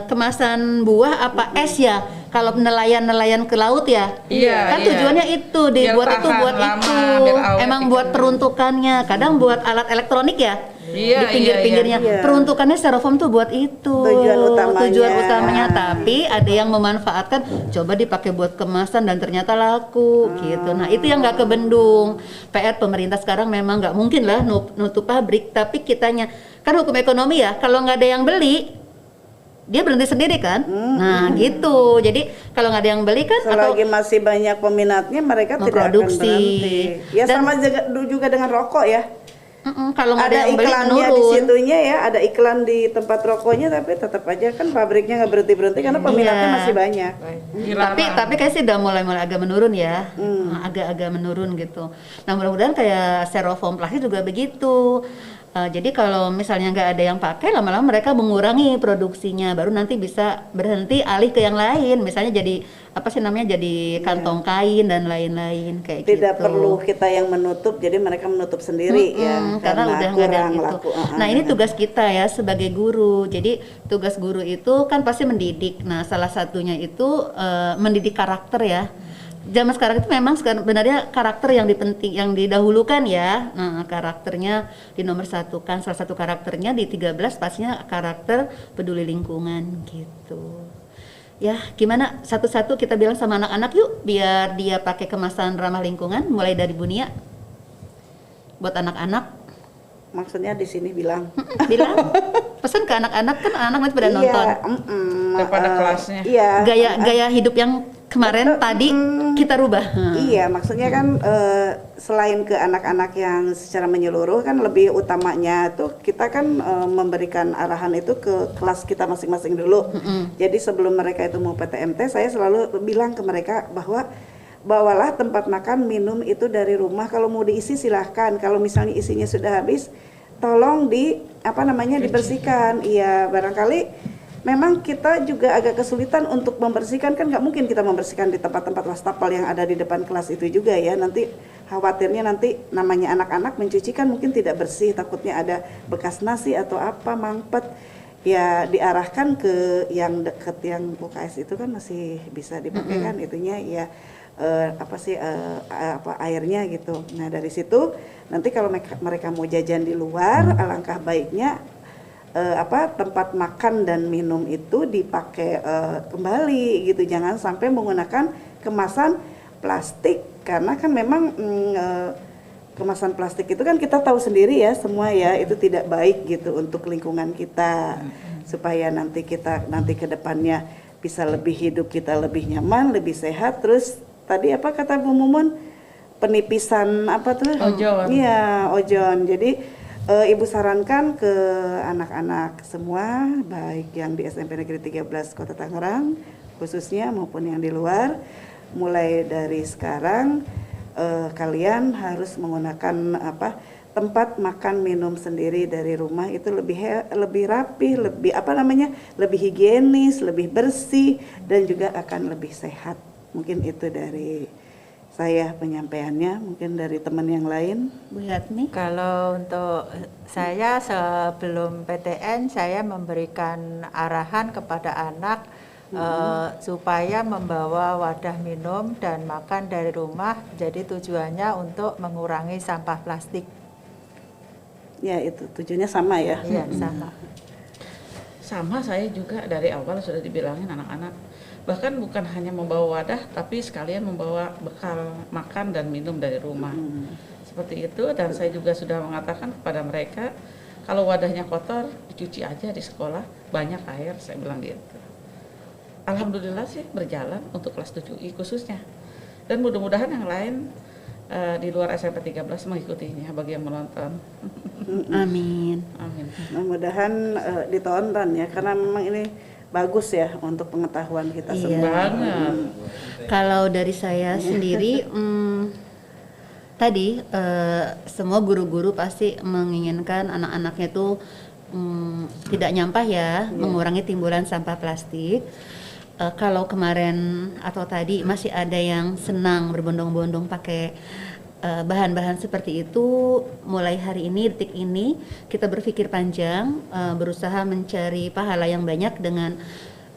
kemasan buah apa es ya. Kalau nelayan ke laut ya, Iya, kan iya. tujuannya itu dibuat Biar itu tahan buat lama, itu. biar awet Emang gitu. buat peruntukannya. Kadang buat alat elektronik ya. Iya, Di pinggir-pinggirnya. iya, iya. Peruntukannya styrofoam tuh buat itu. Tujuan utamanya. Tapi ada yang memanfaatkan, coba dipakai buat kemasan dan ternyata laku gitu. Nah, itu yang nggak kebendung. PR pemerintah sekarang memang nggak mungkin lah nutup pabrik, tapi kitanya kan hukum ekonomi ya, kalau nggak ada yang beli dia berhenti sendiri kan. Nah, gitu. Jadi kalau nggak ada yang beli kan Selagi masih banyak peminatnya mereka tidak akan Memproduksi. berhenti. Ya Dan- sama juga dengan rokok ya. kalau nggak ada Ada yang beli iklannya di menurun. situnya ya, ada iklan di tempat rokoknya tapi tetap aja kan pabriknya nggak berhenti karena peminatnya Iya. masih banyak. Tapi kayak sih udah mulai agak menurun ya. Agak-agak menurun gitu. Nah, mudah-mudahan kayak styrofoam plastik juga begitu. Jadi kalau misalnya nggak ada yang pakai, lama-lama mereka mengurangi produksinya, baru nanti bisa berhenti alih ke yang lain. Misalnya jadi apa sih namanya, jadi kantong kain dan lain-lain kayak gitu. Tidak perlu kita yang menutup, jadi mereka menutup sendiri ya. Karena udah nggak ada kurang itu. laku. Nah, ini tugas kita ya sebagai guru. Jadi tugas guru itu kan pasti mendidik. Nah, salah satunya itu mendidik karakter ya. Zaman sekarang itu memang sebenarnya karakter yang yang didahulukan ya. Nah, karakternya dinomorsatukan. Salah satu karakternya di 13 pastinya karakter peduli lingkungan gitu. Ya, gimana satu-satu kita bilang sama anak-anak yuk biar dia pakai kemasan ramah lingkungan, mulai dari Bunia. Buat anak-anak Maksudnya di sini bilang. bilang pesan ke anak-anak, kan anak nanti pada nonton Daripada kelasnya. Iya. gaya hidup yang kemarin tadi kita rubah. Iya, maksudnya kan selain ke anak-anak yang secara menyeluruh kan lebih utamanya tuh kita kan memberikan arahan itu ke kelas kita masing-masing dulu. Jadi sebelum mereka itu mau PTMT, saya selalu bilang ke mereka bahwa bawalah tempat makan, minum itu dari rumah. Kalau mau diisi silahkan. Kalau misalnya isinya sudah habis, tolong dibersihkan. Iya, barangkali memang kita juga agak kesulitan untuk membersihkan, kan nggak mungkin kita membersihkan di tempat-tempat wastafel yang ada di depan kelas itu juga ya. Nanti khawatirnya nanti namanya anak-anak mencuci kan mungkin tidak bersih, takutnya ada bekas nasi atau apa mampet. Ya diarahkan ke yang dekat yang UKS itu kan masih bisa dipakai kan itunya ya. Airnya gitu. Nah dari situ nanti kalau mereka mau jajan di luar, alangkah baiknya tempat makan dan minum itu dipakai kembali gitu. Jangan sampai menggunakan kemasan plastik karena kan memang kemasan plastik itu kan kita tahu sendiri ya semua ya, itu tidak baik gitu untuk lingkungan kita. Supaya nanti ke depannya bisa lebih hidup kita lebih nyaman, lebih sehat. Terus tadi apa kata Bu Mumun, penipisan apa tuh? Ozon. Iya, ozon. Jadi Ibu sarankan ke anak-anak semua, baik yang di SMP Negeri 13 Kota Tangerang khususnya maupun yang di luar, mulai dari sekarang kalian harus menggunakan tempat makan minum sendiri dari rumah itu lebih rapih, lebih higienis, lebih bersih dan juga akan lebih sehat. Mungkin itu dari saya penyampaiannya, mungkin dari teman yang lain. Bu Yatmi. Kalau untuk saya sebelum PTN saya memberikan arahan kepada anak supaya membawa wadah minum dan makan dari rumah. Jadi tujuannya untuk mengurangi sampah plastik. Ya itu tujuannya sama ya. Iya, sama. Sama, saya juga dari awal sudah dibilangin anak-anak, bahkan bukan hanya membawa wadah, tapi sekalian membawa bekal makan dan minum dari rumah. Seperti itu, dan saya juga sudah mengatakan kepada mereka, kalau wadahnya kotor, dicuci aja di sekolah, banyak air, saya bilang gitu. Alhamdulillah sih berjalan untuk kelas 7I khususnya. Dan mudah-mudahan yang lain di luar SMP 13 mengikutinya bagi yang menonton. Amin. Amin. Mudah-mudahan ditonton ya, karena memang ini bagus ya untuk pengetahuan kita Iya. semua. Banget. Kalau dari saya sendiri, tadi semua guru-guru pasti menginginkan anak-anaknya tuh tidak nyampah ya, mengurangi timbulan sampah plastik. Kalau kemarin atau tadi masih ada yang senang berbondong-bondong pakai bahan-bahan seperti itu, mulai hari ini, detik ini kita berpikir panjang, berusaha mencari pahala yang banyak dengan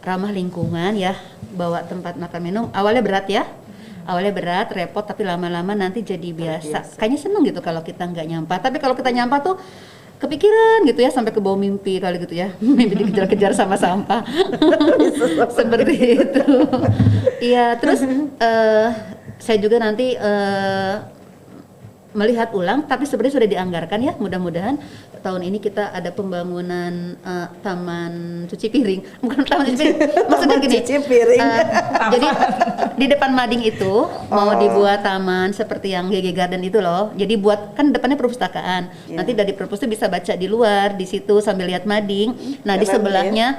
ramah lingkungan ya, bawa tempat makan minum. Awalnya berat ya, awalnya berat, repot, tapi lama-lama nanti jadi biasa. Kayaknya seneng gitu kalau kita nggak nyampah, tapi kalau kita nyampah tuh kepikiran gitu ya, sampai ke bawah mimpi kali gitu ya, mimpi dikejar-kejar sama sampah. Seperti itu. Iya, terus saya juga nanti melihat ulang, tapi sebenarnya sudah dianggarkan ya, mudah-mudahan tahun ini kita ada pembangunan taman cuci piring, bukan taman cuci piring, maksudnya gini, Cuci piring. jadi di depan mading itu mau dibuat taman seperti yang GG Garden itu loh, jadi buat kan depannya perpustakaan, nanti dari perpustakaan bisa baca di luar, di situ sambil lihat mading, nah di sebelahnya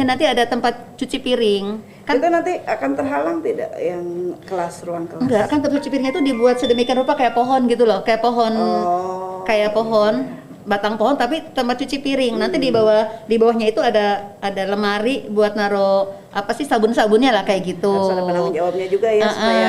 nanti ada tempat cuci piring. Kan Itu nanti akan terhalang tidak yang kelas, ruang kelas? enggak, kan tempat cuci piringnya itu dibuat sedemikian rupa kayak pohon gitu loh, kayak pohon, batang pohon tapi tempat cuci piring. Nanti di bawahnya itu ada lemari buat naro apa sih, sabun-sabunnya lah kayak gitu. Harus ada penanggung jawabnya juga ya, supaya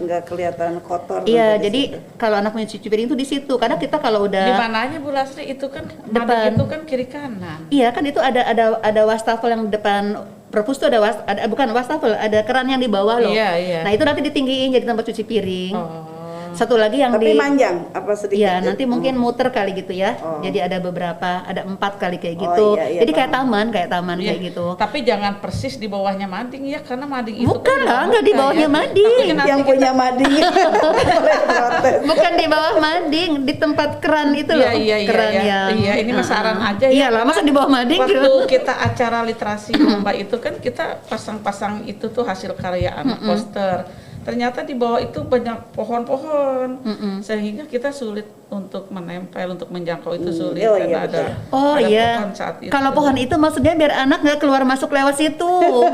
nggak kelihatan kotor. Iya, nanti di jadi situ. kalau anak punya cuci piring itu di situ. Karena kita kalau Di udah mananya Bu Lasri itu kan Depan. mading itu kan kiri kanan. iya kan itu ada wastafel yang depan perpus tuh ada bukan wastafel, ada keran yang di bawah loh. Iya, iya. Nah, itu nanti ditinggiin jadi tempat cuci piring. Oh. Satu lagi yang Tapi manjang apa sedikit? Iya, nanti mungkin muter kali gitu ya. Oh. Jadi ada 4 kali kayak Oh, gitu. iya, iya, Jadi kayak paham. taman Iya, kayak gitu. Tapi jangan persis di bawahnya mading ya, karena mading itu Bukan kan lah, nggak di bawahnya mading. Takutnya nanti Yang kita- punya mading boleh protes. Bukan di bawah mading, di tempat keran itu loh. Iya, keran iya. yang Iya, ini mah saran aja ya. Iya lah, masa di bawah mading Waktu gitu. kita acara literasi lomba itu kan kita pasang-pasang itu tuh hasil karya anak poster. Ternyata di bawah itu banyak pohon-pohon, sehingga kita sulit untuk menempel, untuk menjangkau itu sulit Oh, karena iya, ada Oh ada iya. pohon saat itu. Kalau pohon itu maksudnya biar anak nggak keluar masuk lewat situ,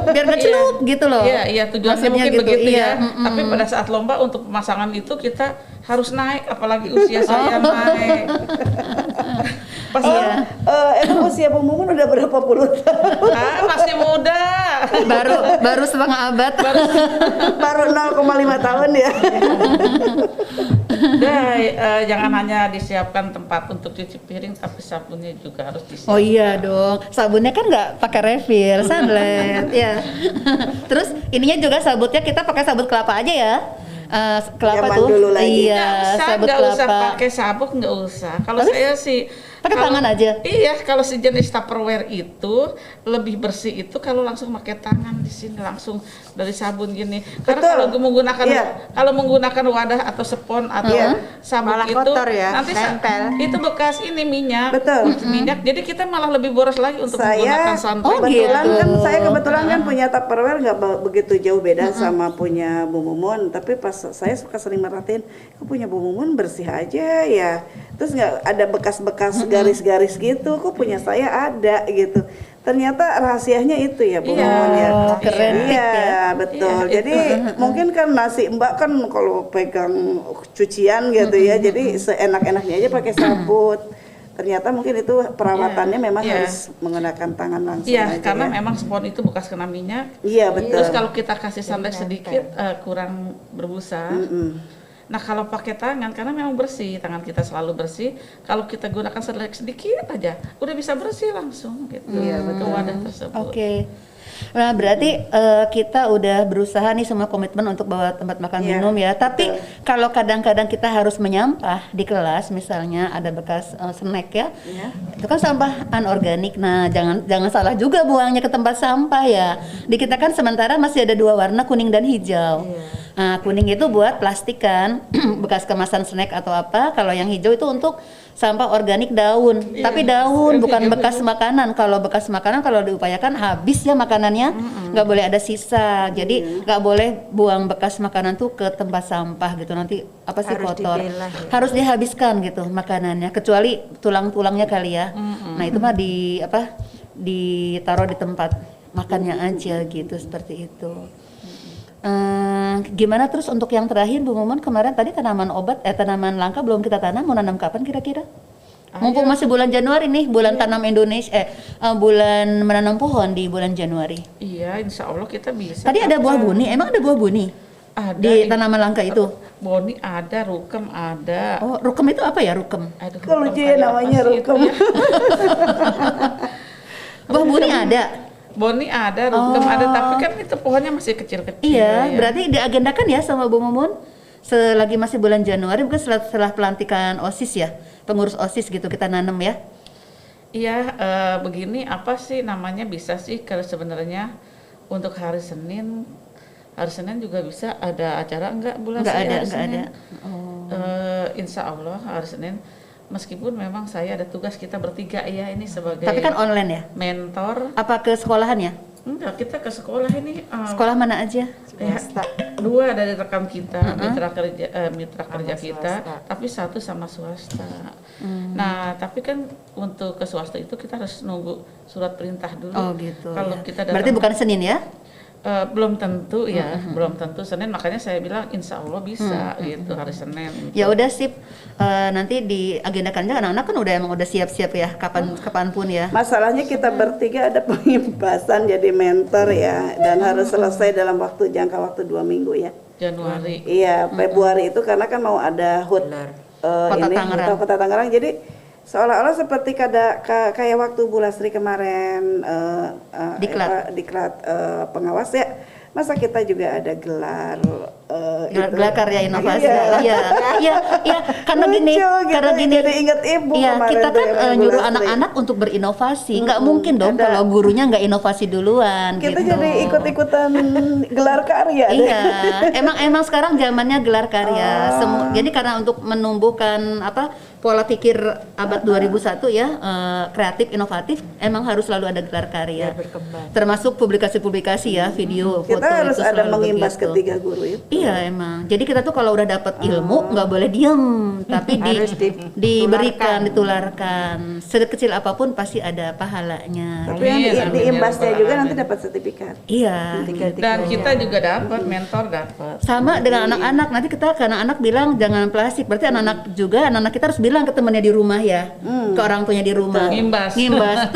biar nggak celup gitu loh. Iya, iya tujuannya Maksudnya mungkin gitu, begitu iya. ya. Tapi pada saat lomba untuk pemasangan itu kita harus naik, apalagi usia saya naik. Pas Emang usia Bu Mumun udah berapa puluh tahun? masih muda. baru setengah abad. Baru 0,5 tahun ya. Jangan hanya disiapkan tempat untuk cuci piring, tapi sabunnya juga harus disiapkan. Oh iya dong, sabunnya kan nggak pakai refill, sunlight, ya. Terus ininya juga sabutnya kita pakai sabut kelapa aja ya. Kelapa Zaman tuh, dulu lagi. iya, sabut nggak usah kelapa. pakai sabuk, nggak usah. Kalau Terus? saya sih Pakai kalau- tangan aja? Iya, kalau sejenis Tupperware itu lebih bersih itu kalau langsung pakai tangan di sini langsung dari sabun gini. Karena Betul. kalau menggunakan Iya. kalau menggunakan wadah atau spons atau Iya. sabun Malah itu kotor ya, nanti nempel. itu bekas ini minyak. Betul. Minyak. Jadi kita malah lebih boros lagi untuk menggunakan santai. Oh, kebetulan gitu. kan saya kebetulan kan punya Tupperware nggak begitu jauh beda sama punya Bu Mumun, tapi pas saya suka sering merhatiin, kok punya Bu Mumun bersih aja ya, terus nggak ada bekas-bekas garis-garis gitu, kok punya saya ada gitu. Ternyata rahasianya itu ya Bu Iya. Mumun ya. Oh, keren, Iya, tip ya. betul. Iya, Jadi mungkin kan nasi Mbak kan kalau pegang cucian gitu ya, jadi seenak-enaknya aja pakai sabut. Ternyata mungkin itu perawatannya memang Iya. harus menggunakan tangan langsung Iya, aja karena ya. memang spons itu bekas kena minyak. Iya betul. Terus kalau kita kasih sunlight sedikit kurang berbusa. Nah kalau pakai tangan karena memang bersih, tangan kita selalu bersih. Kalau kita gunakan sunlight sedikit aja, udah bisa bersih langsung gitu. Iya, Ke betul. wadah tersebut. Oke. Nah, berarti kita udah berusaha nih semua komitmen untuk bawa tempat makan Iya, minum ya. Tapi betul. kalau kadang-kadang kita harus menyampah di kelas, misalnya ada bekas snack ya, Iya. itu kan sampah anorganik. Nah, jangan salah juga buangnya ke tempat sampah ya. Di kita kan sementara masih ada 2 warna, kuning dan hijau. Nah, kuning itu buat plastik kan, bekas kemasan snack atau apa. Kalau yang hijau itu untuk sampah organik daun. Tapi daun bukan bekas makanan. Kalau bekas makanan kalau diupayakan habis ya makanannya, nggak boleh ada sisa. Jadi nggak boleh buang bekas makanan tuh ke tempat sampah gitu. Nanti apa sih Harus kotor. dipilah ya. Harus dihabiskan gitu makanannya. Kecuali tulang-tulangnya kali ya. Nah itu mah ditaruh di tempat makannya aja gitu, seperti itu. Gimana terus untuk yang terakhir Bu Mumun, kemarin tadi tanaman tanaman langka belum kita tanam, mau nanam kapan kira-kira? Mumpung masih bulan Januari nih, bulan tanam Indonesia, bulan menanam pohon di bulan Januari. Iya, insya Allah kita bisa. Tadi ada buah buni, emang ada buah buni Ada, di tanaman langka itu? Boni ada, rukem ada. Oh, rukem itu apa ya rukem? Aduh, Kok lucu rukem ya kayak namanya apa sih rukem? itu ya? Buah buni ada. Boni ada, rukem ada, tapi kan itu pohonnya masih kecil-kecil. Iya, ya. berarti diagendakan ya sama Bu Mumun. Selagi masih bulan Januari, mungkin setelah pelantikan OSIS ya, pengurus OSIS gitu kita nanam ya. Iya, begini apa sih namanya bisa sih kalau sebenarnya untuk hari Senin juga bisa ada acara enggak bulan Nggak saya ada, hari nggak Senin? ada. Insya Allah hari Senin, meskipun memang saya ada tugas kita bertiga ya ini sebagai Tapi kan online ya? mentor. Apa ke sekolahan ya? Enggak, kita ke sekolah ini Sekolah mana aja? ya, 2 dari rekan kita, mitra kerja kita, swasta. tapi 1 sama swasta. Nah, tapi kan untuk ke swasta itu kita harus nunggu surat perintah dulu. Oh gitu. Kalau ya. kita Berarti datang, bukan Senin ya? belum tentu ya, belum tentu Senin. Makanya saya bilang Insya Allah bisa gitu hari Senin. Gitu. Ya udah sip. Nanti diagendakan aja, anak-anak kan emang udah siap-siap ya, kapanpun ya. Masalahnya kita bertiga ada pengimbasan jadi mentor ya, dan harus selesai dalam jangka waktu 2 minggu ya. Januari. Iya, Februari itu karena kan mau ada HUT Kota Tangerang. Kota Tangerang. Jadi seolah-olah seperti kayak waktu Bu Lasri kemarin diklat pengawas ya. Masa kita juga ada gelar Gelar karya inovasi. Iya. Iya, karena gini, Lucu gitu, karena gini. jadi inget ibu Iya, kemarin kita tuh kan yang Bu nyuruh Lasri. anak-anak untuk berinovasi. Nggak mungkin dong ada. kalau gurunya nggak inovasi duluan Kita gitu. jadi ikut-ikutan gelar karya deh. Iya, emang sekarang zamannya gelar karya. Jadi karena untuk menumbuhkan pola pikir abad 2001 ya, kreatif, inovatif, emang harus selalu ada gelar karya. berkembang. Termasuk publikasi-publikasi ya, video, foto Kita harus itu ada selalu mengimbas begitu. ketiga guru itu. Iya emang. Jadi kita tuh kalau udah dapat ilmu nggak boleh diem, tapi Harus diberikan, ditularkan. Sekecil apapun pasti ada pahalanya. Tapi yang Amin, amin, diimbasnya ya juga Rabbal nanti Alamin. dapat sertifikat. Iya. Dan kita juga dapat mentor dapat. Sama dengan anak-anak. Nanti kita ke anak-anak bilang jangan plastik. Berarti anak-anak kita harus bilang ke temannya di rumah ya, ke orang tuanya di rumah. Ngimbas.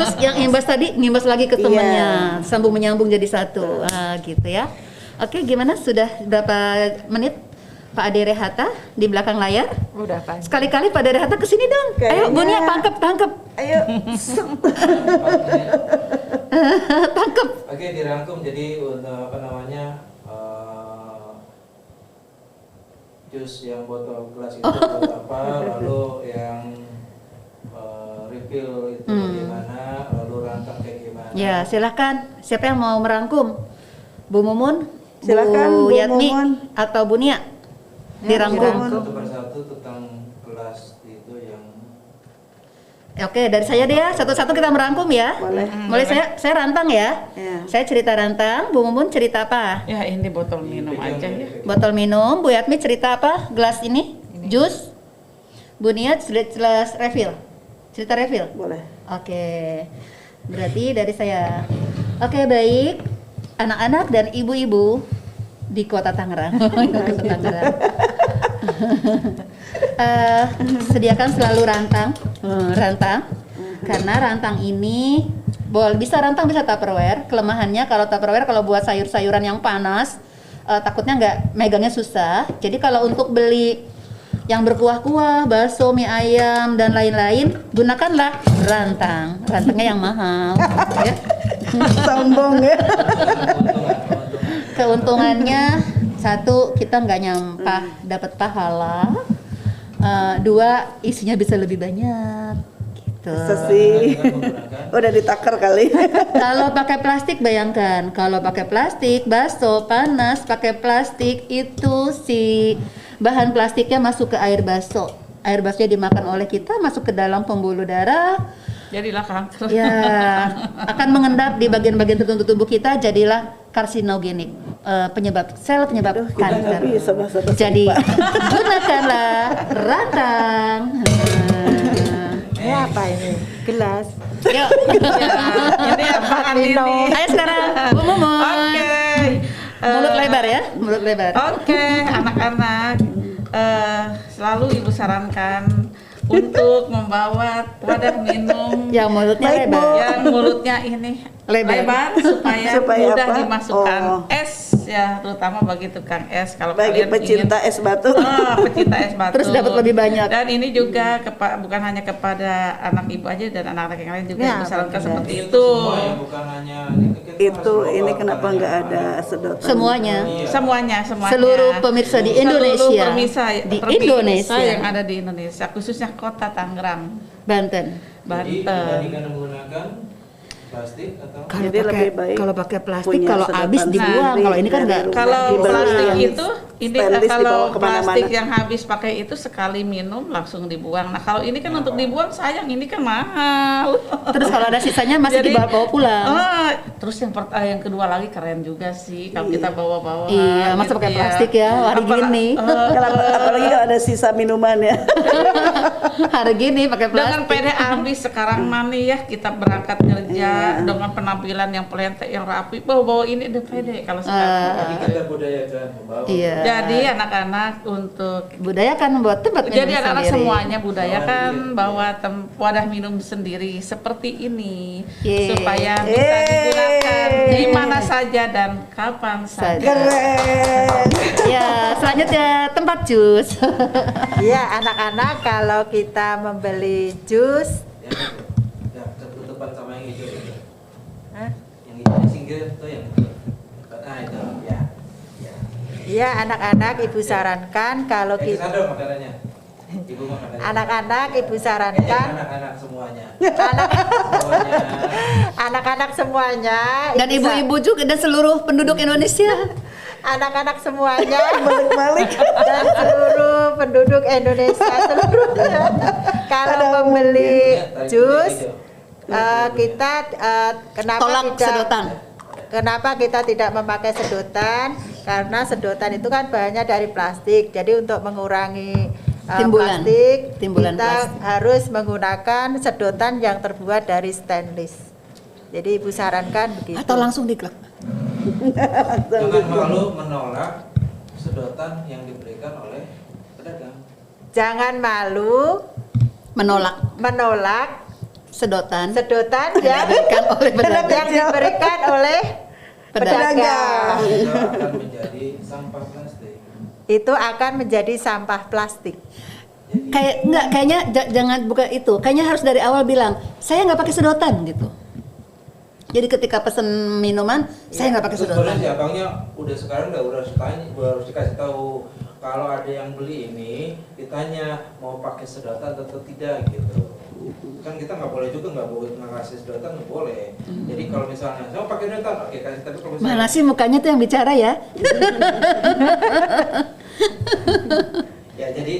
Terus yang imbas tadi ngimbas lagi ke temannya, sambung menyambung jadi satu. Gitu ya. Oke, gimana? Sudah berapa menit? Pak Ade Rehata di belakang layar. Udah panjang. Sekali-kali Pak Ade Rehata kesini dong. Ayo, Kayaknya- Bunia tangkep. Ayo. Tangkep. Oke, dirangkum jadi jus yang botol gelas itu buat apa, lalu yang refill itu bagaimana, lalu rangkap kayak gimana. Ya, silakan. Siapa yang mau merangkum? Bu Mumun, Silakan, Bu Yatmi, Mumun. atau Bu Nia? Dirangkum. Satu persatu tentang gelas itu yang Oke, dari saya deh ya. Satu-satu kita merangkum ya. Boleh. Mulai saya rantang ya. Ya. Saya cerita rantang. Bu Mumun cerita apa? Ya ini botol minum aja ya. Botol minum. Bu Yatmi cerita apa? Gelas ini? Jus. Bu Nia jelas refill. Cerita refill. Boleh. Oke, berarti dari saya. Oke, baik. Anak-anak dan ibu-ibu di Kota Tangerang. Kota Tangerang. Sediakan selalu rantang, karena rantang ini bisa rantang, bisa Tupperware. Kelemahannya kalau Tupperware kalau buat sayur-sayuran yang panas, takutnya nggak megangnya susah. Jadi kalau untuk beli yang berkuah-kuah, bakso, mie ayam dan lain-lain, gunakanlah rantang. Rantangnya yang mahal, ya. Sombong ya. Keuntungannya satu, kita nggak nyampah, dapat pahala. Dua, isinya bisa lebih banyak. Gitu. Sesi. Udah ditakar kali. Kalau pakai plastik, bayangkan kalau pakai plastik, bakso panas pakai plastik itu si bahan plastiknya masuk ke air bakso. Air baksonya dimakan oleh kita, masuk ke dalam pembuluh darah. Jadilah kanker. Ya, akan mengendap di bagian-bagian tertentu tubuh kita, jadilah karsinogenik, penyebab Kita nggak kanker. bisa bahasa Jadi gunakanlah ratang. Ini apa ini? Gelas. Yuk. Ya, ini apaan ini? Ayo sekarang, Bu Mumun. Oke. Mulut lebar ya, mulut lebar. Oke, anak-anak, selalu ibu sarankan untuk membawa wadah minum Yang mulutnya Baik, lebar. Bu. yang mulutnya ini Lebar. supaya mudah apa? dimasukkan Oh. es ya, terutama bagi tukang es. Kalau Bagi kalian pecinta ingin, es batu. pecinta es batu. Terus dapat lebih banyak. Dan ini juga bukan hanya kepada anak ibu aja dan anak-anak yang lain juga Ya, ibu sarankan benar. seperti Itu itu. semua ya, bukan hanya Itu ini kenapa nggak ada sedotan? Semuanya. Semuanya. Seluruh pemirsa di Indonesia. Seluruh pemirsa Di pemirsa Indonesia. yang ada di Indonesia, khususnya kota Tangerang, Banten. Jadi Banten. dibandingkan menggunakan plastik atau Jadi lebih baik kalau pakai plastik, punya kalau sedotan habis dibuang. sendiri Kalau ini kan dari nggak. rumah. Kalau Dibeli plastik yang itu, ini stainless kalau dibawa kemana-mana. plastik yang habis pakai itu sekali minum langsung dibuang. Nah kalau ini kan untuk dibuang sayang, ini kan mahal. Terus kalau ada sisanya masih Jadi, dibawa pulang. Terus yang kedua lagi keren juga sih kalau kita bawa-bawa. Iya, masa pakai plastik ya, hari gini. Apalagi kalau ada sisa minuman ya. Hari gini pakai Dengan plastik. pede habis sekarang mani ya kita berangkat kerja dengan penampilan yang pelentek yang rapi, bawa ini udah pede kalau sekarang. jadi kita budayakan membawa. Iya. Jadi anak-anak untuk Budaya kan membuat tempat minum jadi anak-anak sendiri. semuanya budayakan Oh, iya. bawa wadah minum sendiri seperti ini Yeay. supaya bisa digunakan di mana saja dan kapan saja. Keren. Ya, selanjutnya tempat jus. Iya, anak-anak kalau kita membeli jus, Ya, tertutupan sama yang hijau itu. Hah? Yang hijau singgah itu yang itu. Nah itu ya. Ya. iya anak-anak ibu sarankan kalau Kita kita dong makanannya. Ibu makanannya. anak-anak ibu Eh, sarankan anak-anak semuanya. anak- Semuanya. anak-anak semuanya Dan ibu sa- ibu-ibu juga dan seluruh penduduk Indonesia. anak-anak semuanya Balik-balik. dan seluruh penduduk Indonesia seluruhnya kalau membeli jus kita kenapa Tolak tidak sedotan. kenapa kita tidak memakai sedotan karena sedotan itu kan bahannya dari plastik jadi untuk mengurangi Timbulan. Timbulan kita plastik. harus menggunakan sedotan yang terbuat dari stainless jadi ibu sarankan begitu Atau langsung diklek. Jangan malu menolak sedotan yang diberikan oleh pedagang. jangan malu menolak Sedotan sedotan yang diberikan oleh pedagang. yang diberikan oleh pedagang. Itu akan menjadi sampah plastik. Itu akan menjadi sampah plastik. Kayaknya jangan buka itu. Kayaknya harus dari awal bilang, saya nggak pakai sedotan gitu. Jadi ketika pesen minuman, saya nggak pakai Sebenarnya sedotan. si abangnya udah sekarang harus dikasih tahu kalau ada yang beli ini ditanya mau pakai sedotan atau tidak gitu. Kan kita nggak boleh juga nggak boleh ngasih sedotan nggak boleh. Jadi kalau misalnya saya mau pakai sedotan, oke kasih, tapi kalau misalnya Mana sih mukanya tuh yang bicara ya? ya jadi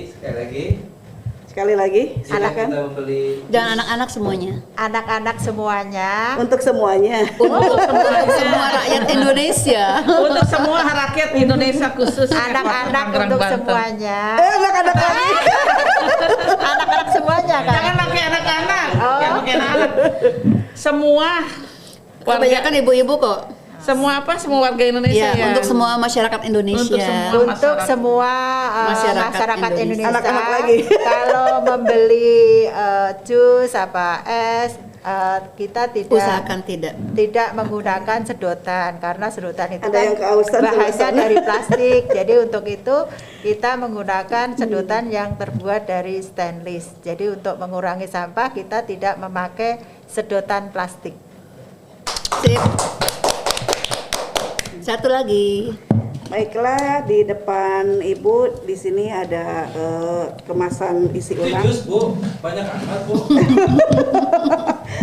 Sekali lagi, silakan silakan. kita membeli Jangan anak-anak semuanya. Anak-anak semuanya Untuk semuanya. Untuk semua rakyat Indonesia. Untuk semua rakyat Indonesia khusus anak-anak untuk semuanya Anak-anak lagi. anak-anak semuanya kan Jangan pakai anak-anak. Oh. Jangan pakai anak. Semua warga, Kebanyakan ibu-ibu kok. semua warga Indonesia Iya, ya. untuk semua masyarakat Indonesia. untuk semua Masyarakat masyarakat Indonesia. Indonesia, Anak-anak lagi. kalau membeli jus es kita Usahakan tidak. menggunakan sedotan karena sedotan itu Ada kan yang kehausan bahannya sebelah sana. dari plastik jadi untuk itu kita menggunakan sedotan yang terbuat dari stainless jadi untuk mengurangi sampah kita tidak memakai sedotan plastik Sip. Satu lagi. Baiklah, di depan Ibu di sini ada kemasan isi Ini ulang. jus Bu, banyak amat Bu.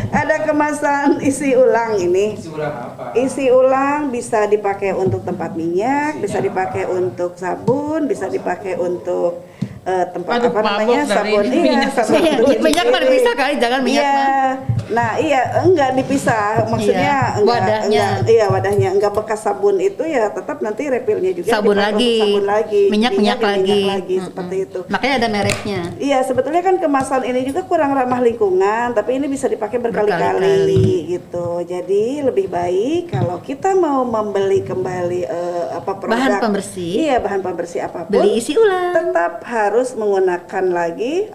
Ada kemasan isi ulang ini. Isi ulang apa? Isi ulang bisa dipakai untuk tempat minyak, bisa dipakai untuk sabun, bisa dipakai untuk tempat Aduh, apa namanya mabuk dari sabun. Iya, minyak. sabun Iya, cuci minyak mah piring. dipisah kali, jangan minyak Iya. mah. Nah, iya enggak dipisah. Maksudnya Iya, wadahnya. iya wadahnya enggak bekas sabun itu ya tetap nanti refillnya juga Sabun dipakai untuk lagi. sabun lagi. Minyak Jadinya lagi. seperti itu. Makanya ada mereknya. Iya, sebetulnya kan kemasan ini juga kurang ramah lingkungan, tapi ini bisa dipakai berkali-kali Berkali-kali. gitu. Jadi lebih baik kalau kita mau membeli kembali produk Bahan pembersih. Iya, bahan pembersih apapun. Beli isi ulang. Tetap harus menggunakan lagi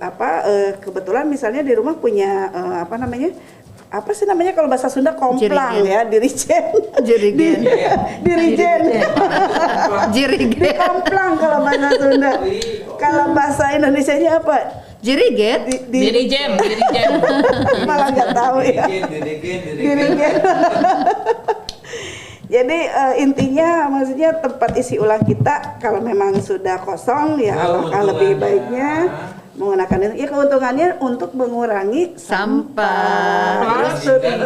kebetulan misalnya di rumah punya apa sih namanya kalau bahasa Sunda komplang Jerigen. ya, dirijen. Jerigen. Dirijen. Jirigen. Komplang kalau bahasa Sunda. Kalau bahasa Indonesianya apa? Jirigen. Dirijen. Malah nggak tahu ya. Dirijen. Jadi intinya maksudnya tempat isi ulang kita kalau memang sudah kosong ya alangkah lebih baiknya menggunakan itu. Ya keuntungannya untuk mengurangi Sampah.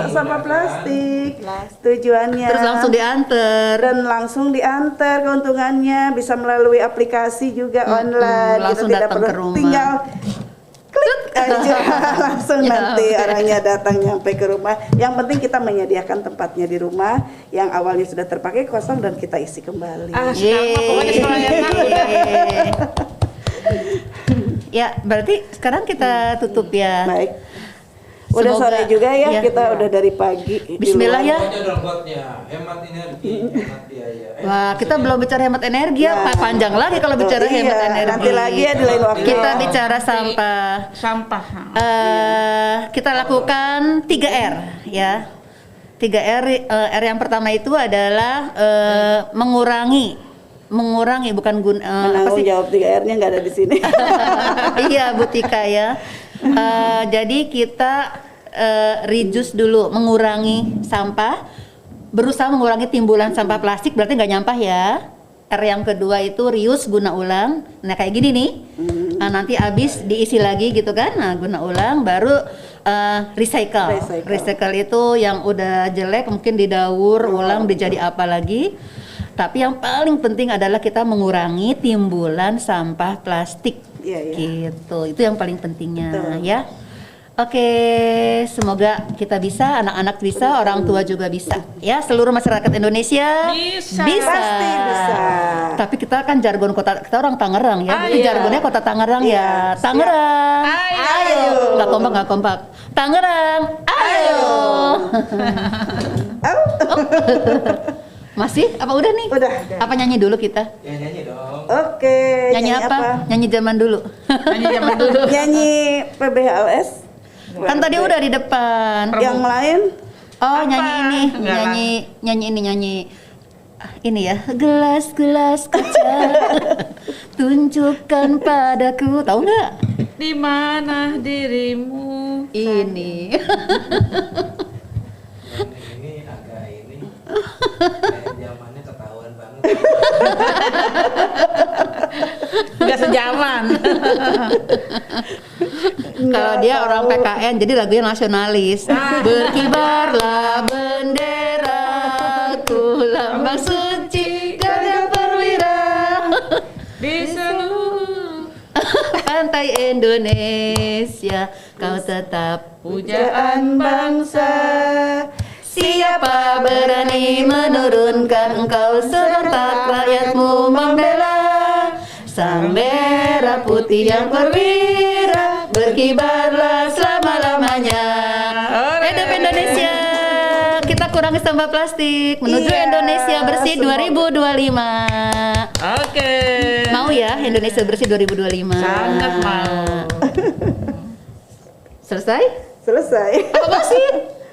sampah plastik. Tujuannya Terus langsung diantar. dan langsung diantar. Keuntungannya bisa melalui aplikasi juga online. langsung Tidak datang perlu ke rumah. tinggal klik aja langsung Ya, nanti oke. orangnya datang nyampe ke rumah. Yang penting kita menyediakan tempatnya di rumah yang awalnya sudah terpakai kosong dan kita isi kembali. Sekarang mah pokoknya sekolah enak udah. Ya, berarti sekarang kita tutup ya. Baik. Udah Semoga- sore juga ya, iya. kita udah dari pagi. di Bismillah luar. ya. Pokoknya dong buatnya, hemat energi, hemat biaya. Wah, kita belum bicara hemat energi ya, Nah, panjang lagi kalau bicara iya, hemat energi. nanti lagi ya di lain waktu. Kita bicara sampah. Sampah. Kita lakukan 3R ya. 3R, R yang pertama itu adalah mengurangi bukan Menanggung jawab 3R-nya nggak ada di sini. Iya Bu Tika ya. Jadi kita reduce dulu, mengurangi sampah, berusaha mengurangi timbulan sampah plastik, berarti nggak nyampah ya. R yang kedua itu reuse, guna ulang. Nah kayak gini nih, nah, nanti habis diisi lagi gitu kan, nah guna ulang, baru recycle. Recycle itu yang udah jelek mungkin didaur ulang dijadi apa lagi. Tapi yang paling penting adalah kita mengurangi timbulan sampah plastik. Iya, iya. Gitu. Itu yang paling pentingnya Betul. ya. Oke, semoga kita bisa, anak-anak bisa, orang tua juga bisa. Ya, seluruh masyarakat Indonesia Bisa. Pasti bisa. Tapi kita kan jargon kota, kita orang Tangerang ya. Jadi Ayo. jargonnya kota Tangerang Iya, ya. siap. Tangerang. Ayo. Nggak kompak. Tangerang. Ayo. Masih? Apa udah nih? Udah. Apa nyanyi dulu kita? Ya nyanyi dong. Oke. Nyanyi apa? Nyanyi zaman dulu. Nyanyi zaman dulu. Nyanyi PBHLS. Kan tadi udah di depan. Yang lain Oh, Apa? nyanyi ini, Enggak lah. nyanyi ini ya. Gelas-gelas kaca tunjukkan padaku. Tahu nggak? Di mana dirimu? Ini. Ini agak ini. Kayak zamannya ketahuan banget. Enggak sejaman. Kalau dia orang PKN, jadi lagunya nasionalis. Berkibarlah benderaku, lambang suci gagah perwira. Di seluruh Pantai Indonesia, kau tetap pujaan bangsa. Siapa berani menurunkan engkau, serentak rakyatmu membela. Sang merah putih yang perwira, berkibarlah selama-lamanya. Hidup Indonesia, kita kurangi sampah plastik menuju Iya, Indonesia bersih semoga. 2025. Oke. Mau ya Indonesia bersih 2025? Sangat mau. Selesai? selesai. Apa masih?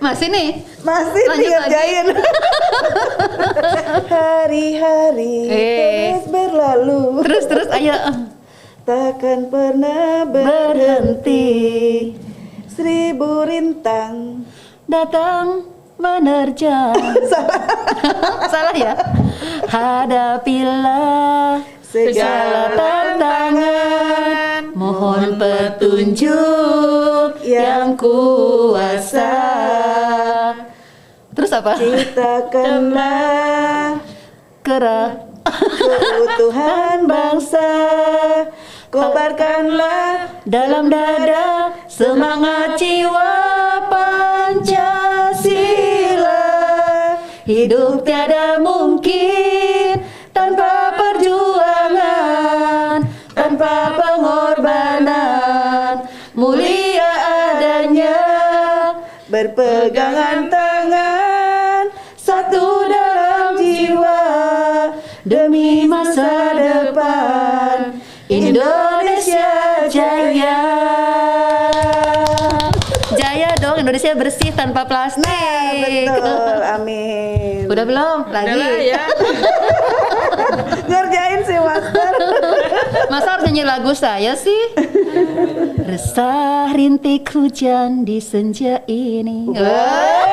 Masih nih? Masih Lanjut dikerjain. Hari-hari terus berlalu, Terus ayo takkan pernah berhenti. berhenti. 1000 rintang Datang menerjang. Salah ya? Hadapilah segala tantangan, mohon petunjuk yang kuasa. Terus apa? Ciptakanlah Gerak keutuhan bangsa, kobarkanlah dalam dada semangat jiwa Pancasila. Hidup tiada mungkin tanpa perjuangan, tanpa pengorbanan, mulia adanya berpegangan tangan, satu dalam jiwa demi masa depan Indonesia jaya. Jaya dong, Indonesia bersih tanpa plastik. Betul, amin. Udah belum? Udahlah Lagi. ya. Ngerjain sih Master. Masa harus nyanyi lagu saya sih? Resah rintik hujan di senja ini. Wah.